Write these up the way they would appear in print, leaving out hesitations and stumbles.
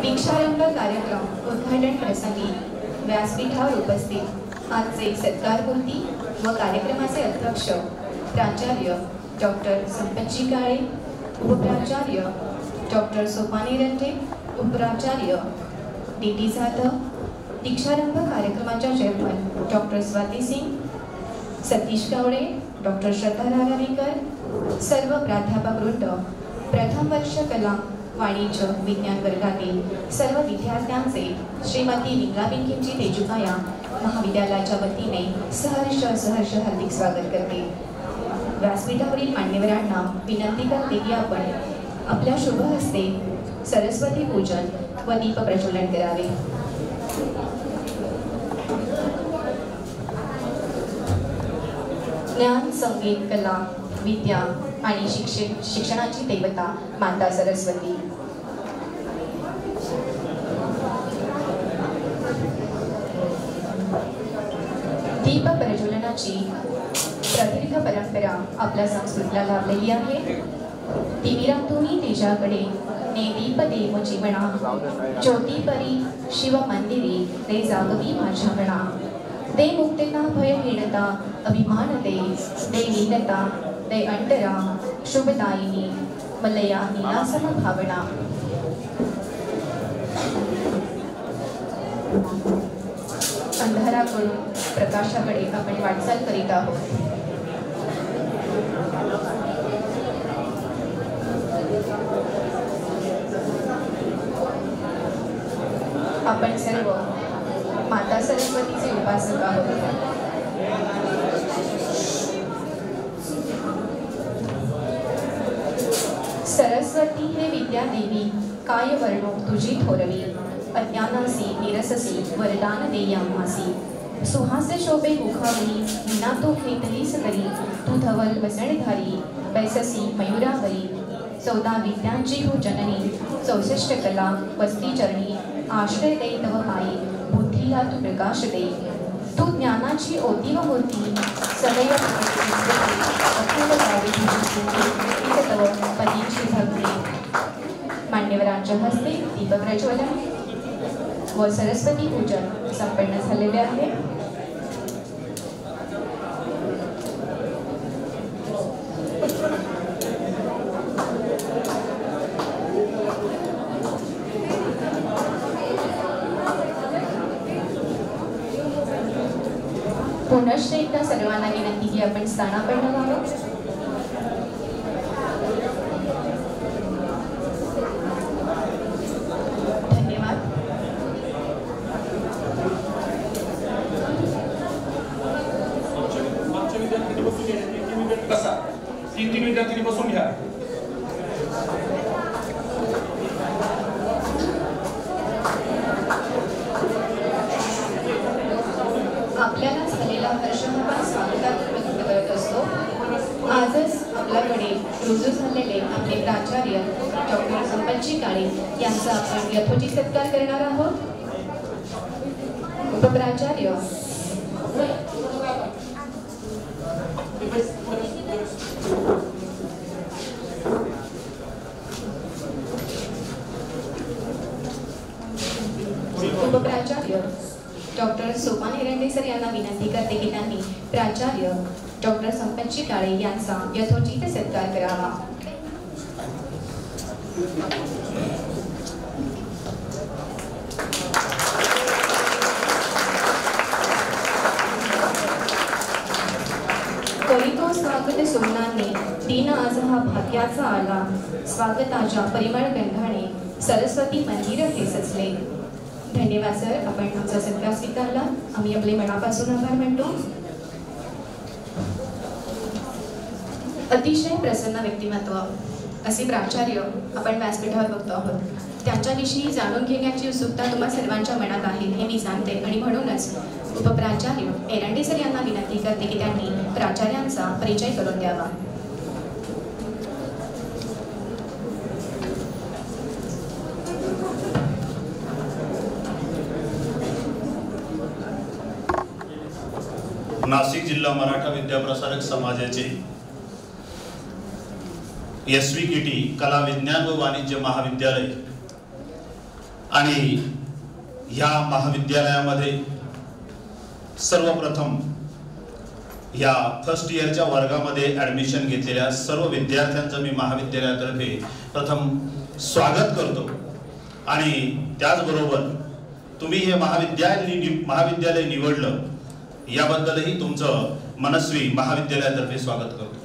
दीक्षारंभ कार्यक्रम उद्घाटन प्रसंगी व्यासपीठावर उपस्थित आजचे सत्कारमूर्ती व कार्यक्रमाचे अध्यक्ष प्राचार्य डॉक्टर संपतजी काळे, उपप्राचार्य डॉक्टर सोपानी रंटे, उपप्राचार्य डी.टी. जाधव, दीक्षारंभ कार्यक्रमाच्या chairman doctor Swati Singh, Satish Gawde, doctor Shraddha Rararikar, सर्व प्राध्यापक वृंद, प्रथम वर्ष कला वाणिज्य विज्ञान वर्गातील सर्व विद्यार्थ्यांचे श्रीमती विंगाबिंकींची तेजुकाया महाविद्यालयाच्या वतीने सहर्ष हार्दिक स्वागत करते। व्यासपीठावरील मान्यवरांना विनंती करते की आपण आपल्या शुभ हस्ते सरस्वती पूजन व दीप प्रज्वलन करावे। ज्ञान, संगीत, कला, विद्या आणि शिक्षणाची देवता माता सरस्वती। दीप प्रज्वलनाची प्रदीर्घ परंपरा आपल्या संस्कृतीला लाभलेली आहे। तिमिरातूनी तिच्याकडे ने दीप देव जीवना, ज्योतिपरी शिव मंदिरी ते जागवी माझ्या मना। दे मुक्तता भयहीनता अभिमान दे लीनता दे अंतरा शुभदायिनी मलया नीलासम भावना। अंधाराकडून प्रकाशाकडे आपण वाटचाल करीत आहोत। आपण सर्व माता सरस्वतीचे उपासक आहोत। सरस्वती हे विद्या देवी, काय वर्णो तुझी थोरवी। अज्ञानासी निरससी वरदान देयामासी। सुहास्य शोभे मुखावरी विना तो खेतलीस करी। तू धवल वसणधारी बैससी मयुरावरी। 14 विद्यांची हो जननी, 64 कला वस्ती चरणी। आश्रय दे तव पायी, बुद्धीला तू प्रकाश दे। तू ज्ञानाची ओती व मूर्ती, सदैव तव पतीची भक्ती। मान्यवरांच्या हस्ते दीप प्रज्वलन व सरस्वती पूजन संपन्न झालेले आहे। पुनश्च एकदा सर्वांना विनंती की आपण स्थानापन्न व्हावं। धन्यवाद। तीन विद्यार्थी बसून घ्या। आपल्याला झालेला हर्ष आपण स्वागतातून व्यक्त करत असतो। आजच आपल्याकडे रुजू झालेले आपले प्राचार्य डॉक्टर संपतजी काळे यांचा आपण यथोचित सत्कार करणार आहोत। उपप्राचार्य डॉक्टर सोपानी रंटे सर यांना विनंती करते की त्यांनी प्राचार्य डॉक्टर संपतजी काळे यांचा यथोचित सत्कार करावा। करीतो स्वागत सोमनाने दिन आज हा भाग्याचा आला। स्वागताच्या परिमळ गंधाने सरस्वती मंदिर हे सजले। धन्यवाद सर, आपण आमचा सत्कार स्वीकारला। आम्ही आपले मनापासून आभार मानतो। अतिशय प्रसन्न व्यक्तिमत्व असे प्राचार्य आपण व्यासपीठावर बघतो आहोत। त्यांच्याविषयी जाणून घेण्याची उत्सुकता तुम्हा सर्वांच्या मनात आहे हे मी जाणते आणि म्हणूनच उपप्राचार्य एरंडे सर यांना विनंती करते की त्यांनी प्राचार्यांचा परिचय करून द्यावा। नाशिक जिल्हा मराठा विद्याप्रसारक समाजाचे SVKT कला विज्ञान व वाणिज्य महाविद्यालय आणि या महाविद्यालयामध्ये सर्वप्रथम या फर्स्ट इयरच्या वर्गामध्ये ॲडमिशन घेतलेल्या सर्व विद्यार्थ्यांचं मी महाविद्यालयातर्फे प्रथम स्वागत करतो आणि त्याचबरोबर तुम्ही हे महाविद्यालय निवडलं याबद्दलही तुमचं मनस्वी महाविद्यालयातर्फे स्वागत करतो.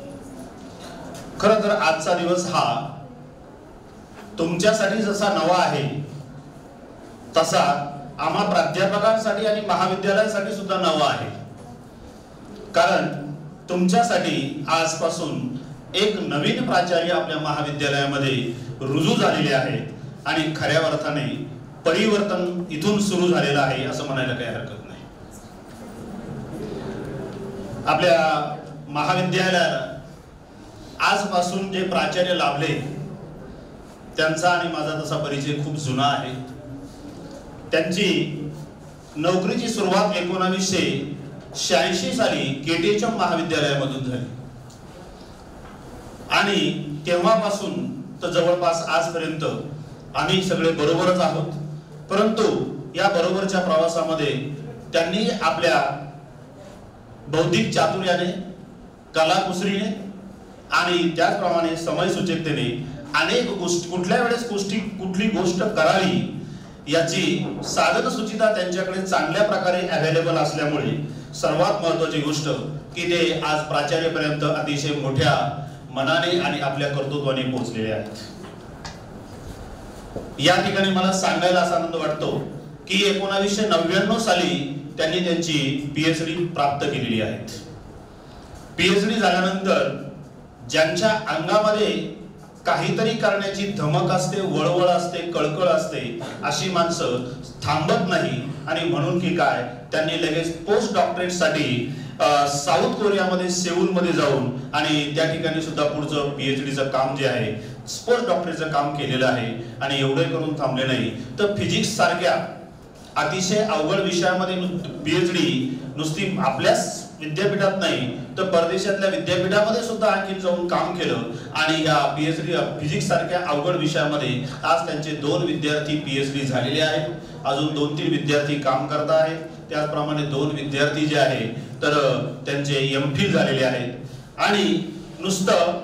खरं तर आजचा दिवस हा तुमच्यासाठी जसा नवा आहे तसा आम्हा प्राध्यापकांसाठी आणि महाविद्यालयासाठी सुद्धा नवा आहे. कारण तुमच्यासाठी आजपासून एक नवीन प्राचार्य आपल्या महाविद्यालयामध्ये रुजू झालेले आहेत आणि खऱ्या अर्थाने परिवर्तन इथून सुरू झालेलं आहे असं म्हणायला काही हरकत नाही. आपल्या महाविद्यालयाला आजपासून जे प्राचार्य लाभले त्यांचा आणि माझा तसा परिचय खूप जुना आहे. त्यांची नोकरीची सुरुवात 1986 साली केटीएचएम महाविद्यालयामधून झाली आणि तेव्हापासून तर जवळपास आजपर्यंत आम्ही सगळे बरोबरच आहोत. परंतु या बरोबरच्या प्रवासामध्ये त्यांनी आपल्या बौद्धिक चातुर्याने, कलाकुसरीने आणि त्याचप्रमाणे समयसूचकतेने अनेक गोष्टी कुठल्या वेळेस कुठली गोष्ट करावी याची साधन सूचिता त्यांच्याकडे चांगल्या प्रकारे अवेलेबल असल्यामुळे सर्वात महत्त्वाची गोष्ट की ते आज प्राचार्यपर्यंत अतिशय मोठ्या मनाने आणि आपल्या कर्तृत्वाने पोहोचलेले आहेत. या ठिकाणी मला सांगायला असा आनंद वाटतो की 1999 साली त्यांनी त्यांची पीएचडी प्राप्त केलेली आहे. पीएचडी झाल्यानंतर ज्यांच्या अंगामध्ये काहीतरी करण्याची धमक असते, वळवळ असते, कळकळ असते अशी माणसं थांबत नाही आणि म्हणून की काय त्यांनी लगेच पोस्ट डॉक्टरेट साठी साऊथ कोरियामध्ये सेऊलमध्ये जाऊन आणि त्या ठिकाणी सुद्धा पुढचं पीएचडीचं काम जे आहे पोस्ट डॉक्टरेटचं काम केलेलं आहे. आणि एवढे करून थांबले नाही तर फिजिक्स सारख्या अतिशय अवघड विषयामध्ये पीएचडी नुसती आपल्याच विद्यापीठात नाही तर परदेशातल्या विद्यापीठामध्ये सुद्धा आणखी जाऊन काम केलं आणि या पीएचडी फिजिक्स सारख्या अवघड विषयामध्ये आज त्यांचे 2 विद्यार्थी पीएचडी झालेले आहेत. अजून 2-3 विद्यार्थी काम करत आहेत. त्याचप्रमाणे 2 विद्यार्थी जे आहे तर त्यांचे एमफिल झालेले आहेत. आणि नुसतं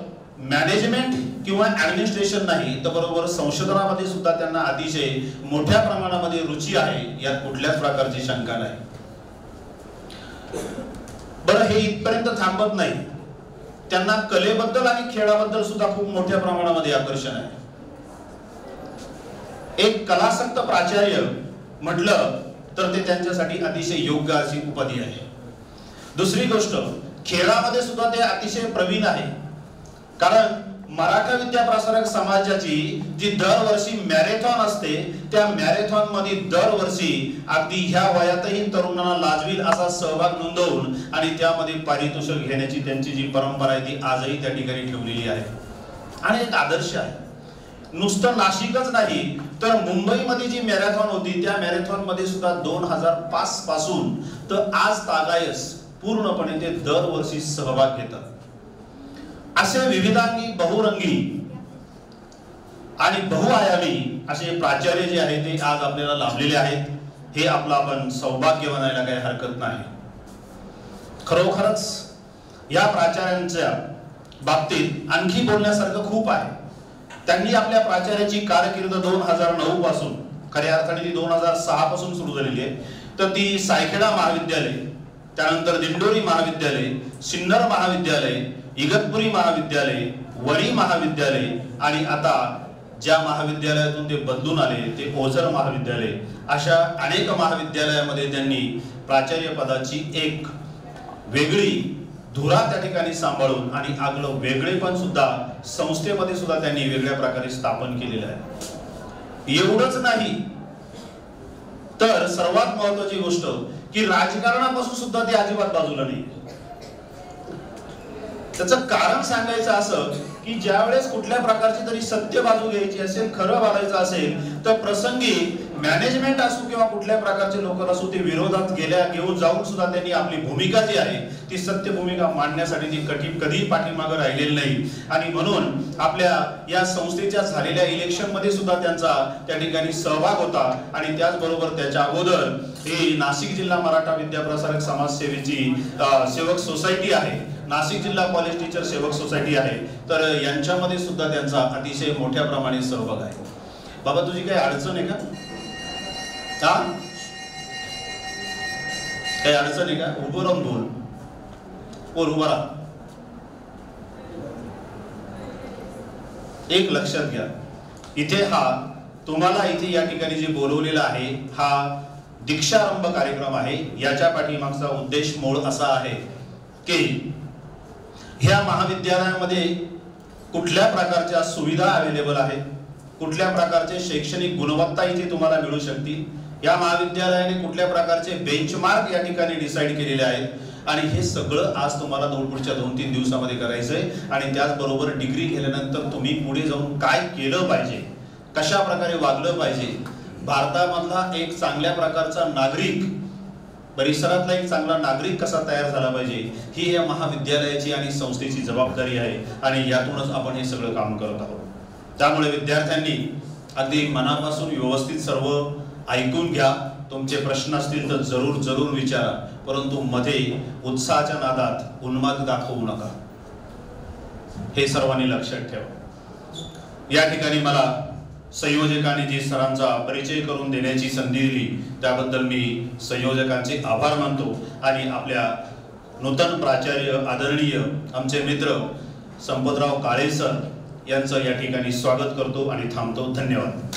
मॅनेजमेंट किंवा ऍडमिनिस्ट्रेशन नाही तर बरोबर संशोधनामध्ये सुद्धा त्यांना अतिशय मोठ्या प्रमाणामध्ये रुची आहे, यात कुठल्याच प्रकारची शंका नाही. बरं, हे इथपर्यंत थांबत नाही. त्यांना कलेबद्दल आणि खेळाबद्दल सुद्धा खूप मोठ्या प्रमाणामध्ये आकर्षण आहे. एक कलासक्त प्राचार्य म्हटलं तर ते त्यांच्यासाठी अतिशय योग्य अशी उपाधी आहे. दुसरी गोष्ट, खेळामध्ये सुद्धा ते अतिशय प्रवीण आहे. कारण मराठा विद्याप्रसारक समाजाची जी दरवर्षी मॅरेथॉन असते त्या मॅरेथॉन मध्ये दरवर्षी अगदी ह्या वयातही तरुणांना लाजवील असा सहभाग नोंदवून आणि त्यामध्ये पारितोषिक घेण्याची त्यांची जी परंपरा आहे ती आजही त्या ठिकाणी ठेवलेली आहे आणि एक आदर्श आहे. नुसतं नाशिकच नाही तर मुंबईमध्ये जी मॅरेथॉन होती त्या मॅरेथॉन मध्ये सुद्धा 2005 पासून तर आज तागायस पूर्णपणे ते दरवर्षी सहभाग घेतात. असे विविधांगी, बहुरंगी आणि बहुआयामी असे प्राचार्य जे आहे ते आज आपल्याला लाभलेले आहेत. हे आपलं आपण सौभाग्य म्हणायला काही हरकत नाही. खरोखरच या प्राचार्यांच्या बाबतीत आणखी बोलण्यासारखं खूप आहे. त्यांनी आपल्या प्राचार्याची कारकीर्द 2009 पासून, खऱ्या अर्थाने ती 2006 पासून सुरू झालेली आहे. तर ती सायखेडा महाविद्यालय, त्यानंतर दिंडोरी महाविद्यालय, सिन्नर महाविद्यालय, इगतपुरी महाविद्यालय, वणी महाविद्यालय आणि आता ज्या महाविद्यालयातून ते बदलून आले ते ओझर महाविद्यालय, अशा अनेक महाविद्यालयामध्ये त्यांनी प्राचार्य पदाची एक वेगळी धुरा त्या ठिकाणी सांभाळून आणि आगलं वेगळेपण सुद्धा संस्थेमध्ये सुद्धा त्यांनी वेगळ्या प्रकारे स्थापन केलेलं आहे. एवढंच नाही तर सर्वात महत्वाची गोष्ट की राजकारणापासून सुद्धा ते अजिबात बाजूला नाही. त्याचं कारण सांगायचं असं की की ज्यावेळेस कुठल्या प्रकारची तरी सत्य बाजू घ्यायची असेल, खरं बोलायचं असेल, तर प्रसंगी मॅनेजमेंट असो किंवा कुठल्या प्रकारचे लोक असो ते विरोधात घेऊन जाऊन सुद्धा त्यांनी आपली भूमिका जी आहे ती सत्य भूमिका मांडण्यासाठी ती कधी पाठीमागे राहिलेली नाही. आणि म्हणून आपल्या या संस्थेच्या झालेल्या इलेक्शन मध्ये सुद्धा त्यांचा त्या ठिकाणी सहभाग होता. आणि त्याचबरोबर त्याच्या अगोदर ही नाशिक जिल्हा मराठा विद्याप्रसारक समाजसेवेची सेवक सोसायटी आहे, नाशिक जिल्हा कॉलेज टीचर सेवक सोसायटी आहे, तर यांच्यामध्ये सुद्धा त्यांचा अतिशय मोठ्या प्रमाणे सहभाग आहे. बाबा तुझी काही अडचण आहे का? काही अडचण आहे का? उभं राहून बोल उभा राहा. एक लक्षात घ्या, इथे तुम्हाला इथे या ठिकाणी जे बोलवलेलं आहे हा दीक्षारंभ कार्यक्रम आहे. याच्या पाठीमागचा उद्देश मूळ असा आहे की ह्या महाविद्यालयामध्ये कुठल्या प्रकारच्या सुविधा अवेलेबल आहेत, कुठल्या प्रकारचे शैक्षणिक गुणवत्ता इथे तुम्हाला मिळू शकतील, या महाविद्यालयाने कुठल्या प्रकारचे बेंचमार्क या ठिकाणी डिसाईड केलेले आहेत. आणि हे सगळं आज तुम्हाला पुढच्या 2-3 दिवसामध्ये करायचंय. आणि त्याचबरोबर डिग्री घेतल्यानंतर तुम्ही पुढे जाऊन काय केलं पाहिजे, कशा प्रकारे वागलं पाहिजे, भारतामधला एक चांगल्या प्रकारचा नागरिक, परिसरातला एक चांगला नागरिक कसा तयार झाला पाहिजे, ही या महाविद्यालयाची आणि संस्थेची जबाबदारी आहे. आणि यातूनच आपण हे सगळं काम करत आहोत. त्यामुळे विद्यार्थ्यांनी अगदी मनापासून व्यवस्थित सर्व ऐकून घ्या. तुमचे प्रश्न असतील तर जरूर विचारा, परंतु मध्ये उत्साहाच्या नादात उन्माद दाखवू नका, हे सर्वांनी लक्षात ठेवा. या ठिकाणी मला संयोजकांनी जी सरांचा परिचय करून देण्याची संधी दिली त्याबद्दल मी संयोजकांचे आभार मानतो. आणि आपल्या नूतन प्राचार्य आदरणीय आमचे मित्र संपतराव काळे सर यांचं या ठिकाणी स्वागत करतो आणि थांबतो. धन्यवाद.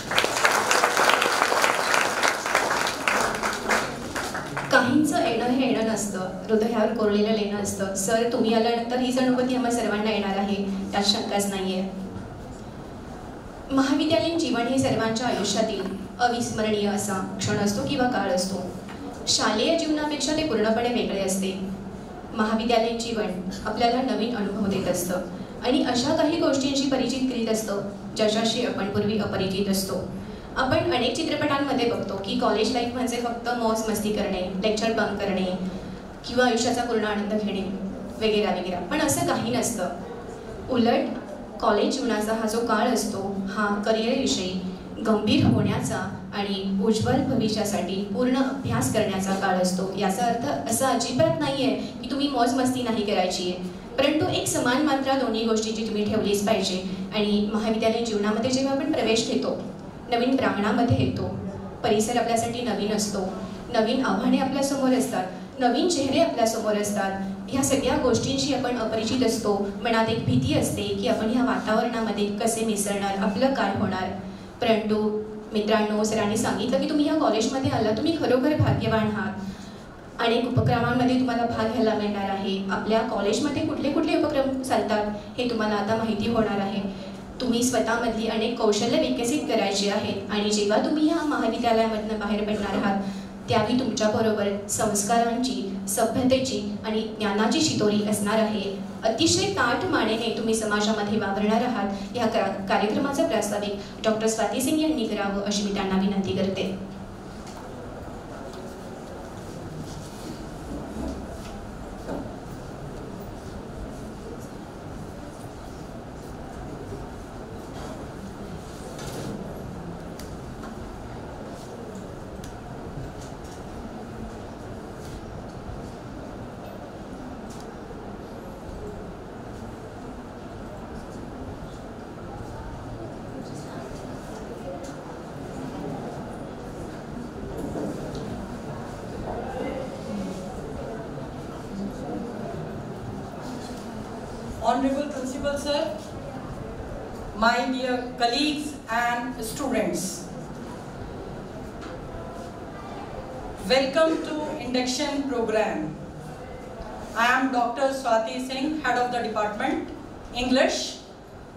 काहींचं येणं हे येणं नसतं, हृदयावर कोरलेलं लेणं असतं. सर तुम्ही आल्यानंतर हीच अनुभूती आम्हा सर्वांना येणार आहे, त्यात शंकाच नाहीये. महाविद्यालयीन जीवन हे सर्वांच्या आयुष्यातील अविस्मरणीय असा क्षण असतो किंवा काळ असतो. शालेय जीवनापेक्षा ते पूर्णपणे वेगळे असते. महाविद्यालयीन जीवन आपल्याला नवीन अनुभव देत असतं आणि अशा काही गोष्टींशी परिचित करीत असतो ज्याच्याशी आपण पूर्वी अपरिचित असतो. आपण अनेक चित्रपटांमध्ये बघतो की कॉलेज लाईफ म्हणजे फक्त मौज मस्ती करणे, लेक्चर बंक करणे किंवा आयुष्याचा पूर्ण आनंद घेणे वगैरे वगैरे. पण असं काही नसतं. उलट कॉलेज जीवनाचा हा जो काळ असतो हा करिअरविषयी गंभीर होण्याचा आणि उज्ज्वल भविष्यासाठी पूर्ण अभ्यास करण्याचा काळ असतो. याचा अर्थ असा अजिबात नाही आहे की तुम्ही मौज मस्ती नाही करायची आहे, परंतु एक समान मात्रा दोन्ही गोष्टींची तुम्ही ठेवलीच पाहिजे. आणि महाविद्यालयीन जीवनामध्ये जेव्हा आपण प्रवेश घेतो, नवीन प्रांगणामध्ये येतो, परिसर आपल्यासाठी नवीन असतो, नवीन आव्हाने आपल्यासमोर असतात, नवीन चेहरे आपल्यासमोर असतात. ह्या सगळ्या गोष्टींशी आपण अपरिचित असतो. मनात एक भीती असते की आपण ह्या वातावरणामध्ये कसे मिसळणार, आपलं काय होणार. परंतु मित्रांनो, सरांनी सांगितलं की तुम्ही ह्या कॉलेजमध्ये आला, तुम्ही खरोखर भाग्यवान आहात. अनेक उपक्रमांमध्ये तुम्हाला भाग घ्यायला मिळणार आहे. आपल्या कॉलेजमध्ये कुठले कुठले उपक्रम चालतात हे तुम्हाला आता माहिती होणार आहे. तुम्ही स्वतःमधली अनेक कौशल्य विकसित करायची आहेत आणि जेव्हा तुम्ही ह्या महाविद्यालयामधून बाहेर पडणार आहात त्यावेळी तुमच्याबरोबर संस्कारांची, सभ्यतेची आणि ज्ञानाची शिदोरी असणार आहे. अतिशय ताठ मानेने तुम्ही समाजामध्ये वावरणार आहात. ह्या कार्यक्रमाचं प्रास्ताविक डॉक्टर स्वाती सिंग यांनी करावं अशी मी त्यांना विनंती करते. Honorable Principal Sir, my dear colleagues and students, welcome to induction program. I am Dr. Swati Singh, head of the department English.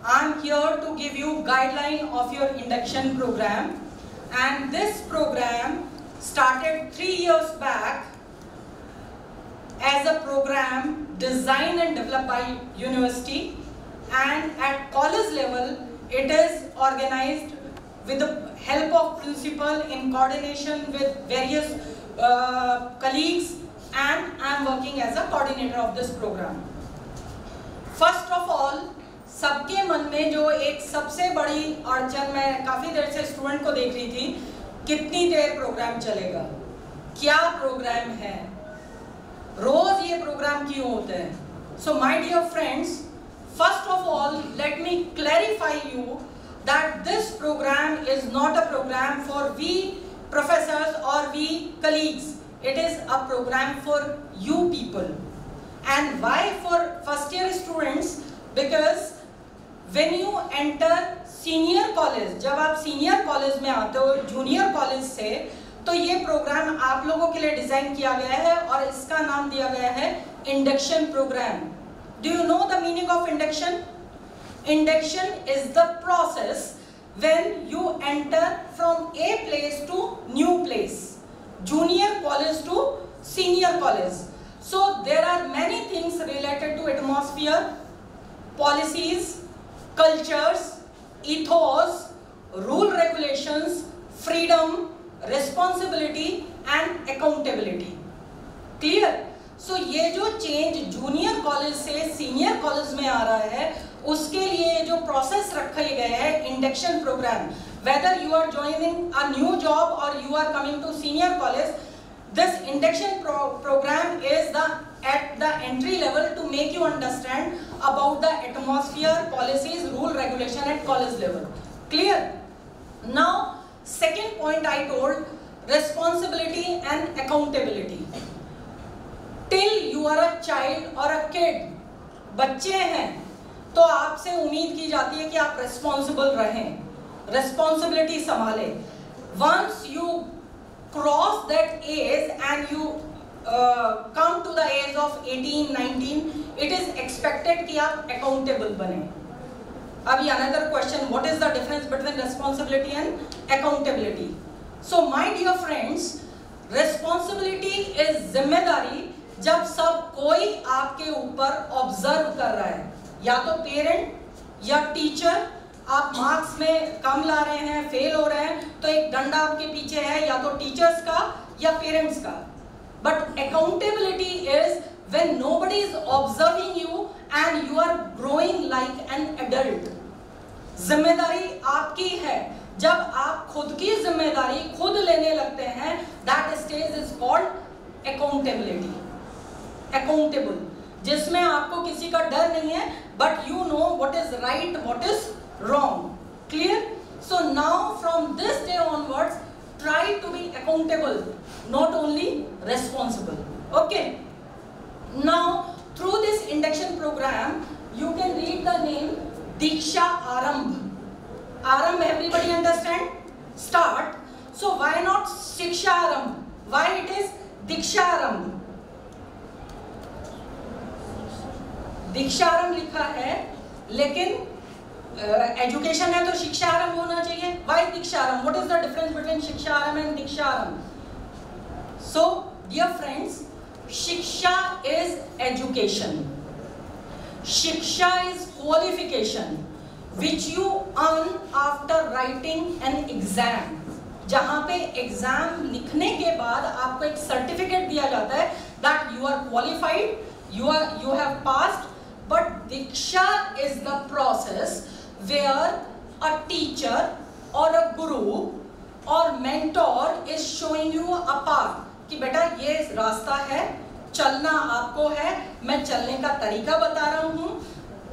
I am here to give you guideline of your induction program, and this program started 3 years back as a program designed and developed by university and at college level it is organized with the help of principal in coordination with various colleagues, and I am working as a coordinator of this program. First of all, सबके मन में जो एक सबसे बड़ी अड़चन, मैं काफ़ी देर से स्टूडेंट को देख रही थी, कितनी देर प्रोग्राम चलेगा, क्या प्रोग्राम है, रोज ये प्रोग्राम क्यों होते हैं. So my dear friends, first of all let me clarify you that this program is not a program for we professors or we colleagues. It is a program for you people. And why for first year students? Because when you enter senior college, जब आप senior college में आते हो junior college से, तो ये programme आप लोगों के लिए डिजाइन किया गया है और इसका नाम दिया गया है induction program. Do you know the meaning of induction? Induction is the process when you enter from a place to new place, junior college to senior college. So there are many things related to atmosphere, policies, cultures, ethos, rule regulations, freedom, responsibility and accountability. Clear? So ये जो change junior college से senior college में आ रहा है, उसके लिए जो process रखे गए हैं induction program, whether you are joining a new job और you are coming to senior college, this induction program is at the entry level to make you understand about the atmosphere, policies, rule, regulation at college level. Clear? Now second point I told, responsibility and accountability. Till you are a child or a kid, बच्चे हैं तो आपसे उम्मीद की जाती है कि आप responsible रहें, responsibility संभालें. Once you cross that age and you come to the age of 18, 19, it is expected कि आप accountable बने. अभी another question, what is the difference between responsibility and accountability? So my dear friends, responsibility is जिम्मेदारी जब सब कोई आपके ऊपर observe कर रहा है, या तो पेरेंट या टीचर. आप मार्क्स में कम ला रहे हैं, फेल हो रहे हैं, तो एक डंडा आपके पीछे है, या तो टीचर्स का या पेरेंट्स का. But accountability is when nobody is observing you and you are growing like an adult. जिम्मेदारी आपकी है जब आप खुद की जिम्मेदारी खुद लेने लगते हैं, that stage is called accountability. Accountable, जिसमें आपको किसी का डर नहीं है, but you know what is right, what is wrong. Clear? So now from this day onwards, try to be accountable, not only responsible. Okay? Now through this induction program, you can read the name Diksha Arambh. Arambh, everybody understand? Start. So why not Shiksha Arambh? Why it is Diksha Arambh? दीक्षा आरंभ लिखा है, लेकिन education है तो शिक्षा आरंभ होना चाहिए. वाई दीक्षा आरंभ? What is the difference between शिक्षा आरंभ एंड दीक्षा आरंभ? सो डियर फ्रेंड्स, शिक्षा इज एजुकेशन, शिक्षा is qualification which you earn after writing an exam. जहां पे एग्जाम लिखने के बाद आपको एक सर्टिफिकेट दिया जाता है that you are qualified, you have passed. But Diksha is the process where a teacher or a guru or mentor is showing you a path कि बेटा ये रास्ता है, चलना आपको है, मैं चलने का तरीका बता रहा हूँ,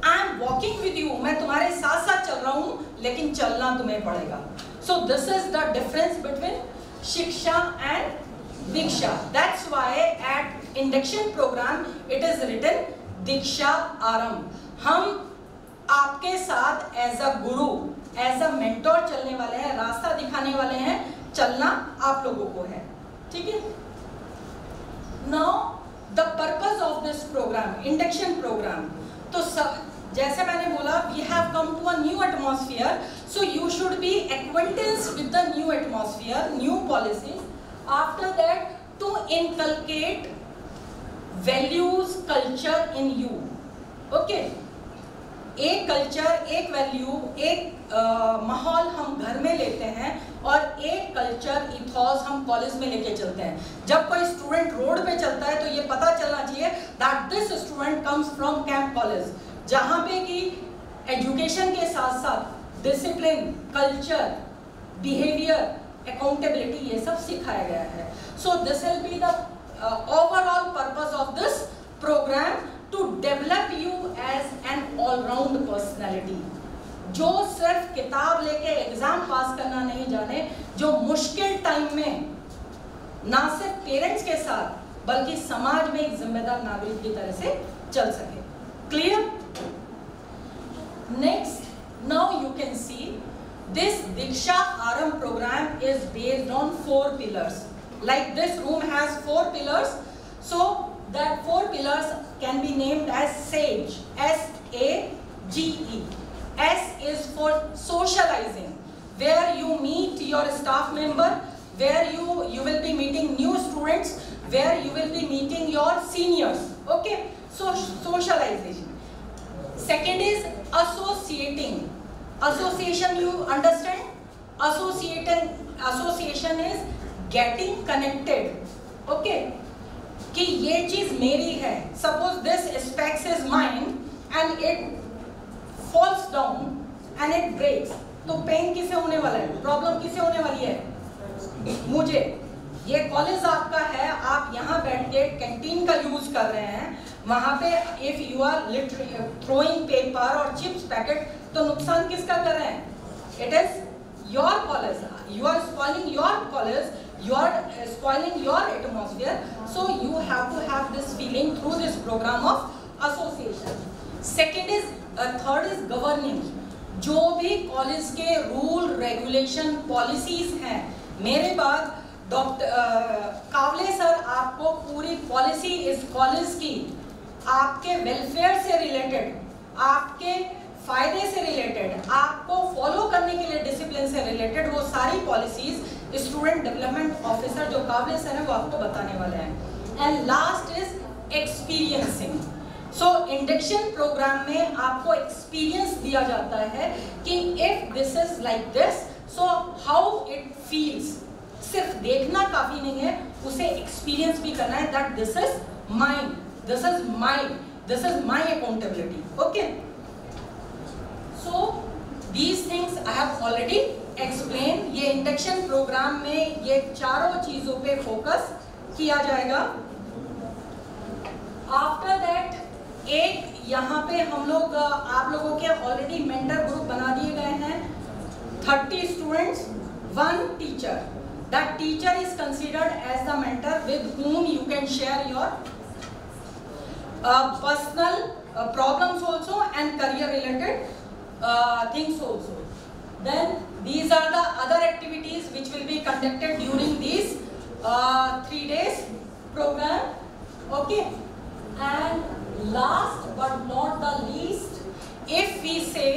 I am walking with you, मैं तुम्हारे साथ साथ चल रहा हूँ, लेकिन चलना तुम्हें पड़ेगा. So this is the difference between Shiksha and Diksha. That's why at induction program it is written दीक्षा आरंभ. हम आपके साथ as a Guru, as a mentor चलने वाले हैं, रास्ता दिखाने वाले हैं, चलना आप लोगों को है. ठीक है? Now the purpose of this program, induction program, तो जैसे मैंने बोला, we have come to a new atmosphere, so you should be acquaintance with the new atmosphere, new policies. After that to inculcate values, culture in you. Okay? एक culture, एक value, एक माहौल हम घर में लेते हैं और एक कल्चर इथॉस हम कॉलेज में लेके चलते हैं। जब कोई स्टूडेंट रोड पे चलता है तो ये पता चलना चाहिए that this student comes from camp college, जहाँ पे कि एजुकेशन के साथ साथ डिसिप्लिन, कल्चर, बिहेवियर, अकाउंटेबिलिटी ये सब सिखाया गया है। So this will be the overall purpose of this program to develop you as an all-round personality, जो सिर्फ किताब लेके एग्जाम पास करना नहीं जाने, जो मुश्किल टाइम में ना सिर्फ पेरेंट्स के साथ बल्कि समाज में एक जिम्मेदार नागरिक की तरह से चल सके। Clear? Next, now you can see this Diksha Aram program is based on 4 pillars. Like this room has 4 pillars, so that 4 pillars can be named as SAGE, S-A-G-E. S is for socializing, where you meet your staff member, where you will be meeting new students, where you will be meeting your seniors. Okay, so socialization. Second is associating. Association, you understand? Association is getting connected. Okay, कि ये चीज मेरी है, suppose this specs is mine and it falls down and it breaks, तो pen किसे होने वाला है, problem किसे होने वाली है, मुझे। ये कॉलेज आपका है, आप यहाँ बैठ के कैंटीन का यूज कर रहे हैं, वहाँ पे if you are literally throwing paper और चिप्स पैकेट, तो नुकसान किसका कर रहे हैं? It is your college, you are spoiling your college, you are spoiling your atmosphere, so you have to have this feeling through this program of association. Second is third is governing. जो भी college के rule, regulation, policies हैं, मेरे बाद doctor Kawale sir आपको पूरी policy इस college की आपके welfare से related, आपके फायदे से रिलेटेड, आपको फॉलो करने के लिए डिसिप्लिन से रिलेटेड वो सारी पॉलिसीज स्टूडेंट डेवलपमेंट ऑफिसर जो काबिल सर है वो आपको बताने वाले हैं। And last is experiencing. So induction program में आपको एक्सपीरियंस दिया जाता है कि if this is like this, so how it feels. सिर्फ देखना काफी नहीं है, उसे एक्सपीरियंस भी करना है that this is mine, this is mine, this is my accountability. Okay, so these things I have already explain. ये इंडक्शन प्रोग्राम में ये चारों चीजों पे फोकस किया जाएगा। आफ्टर दैट एक यहाँ पे हम लोग आप लोगों के ऑलरेडी मेंटर ग्रुप बना दिए गए हैं, 30 students, 1 teacher. That teacher is considered as the mentor with whom you can share your personal problems also and career related things also. Then these are the other activities which will be conducted during these 3 days program. Okay, and last but not the least, if we say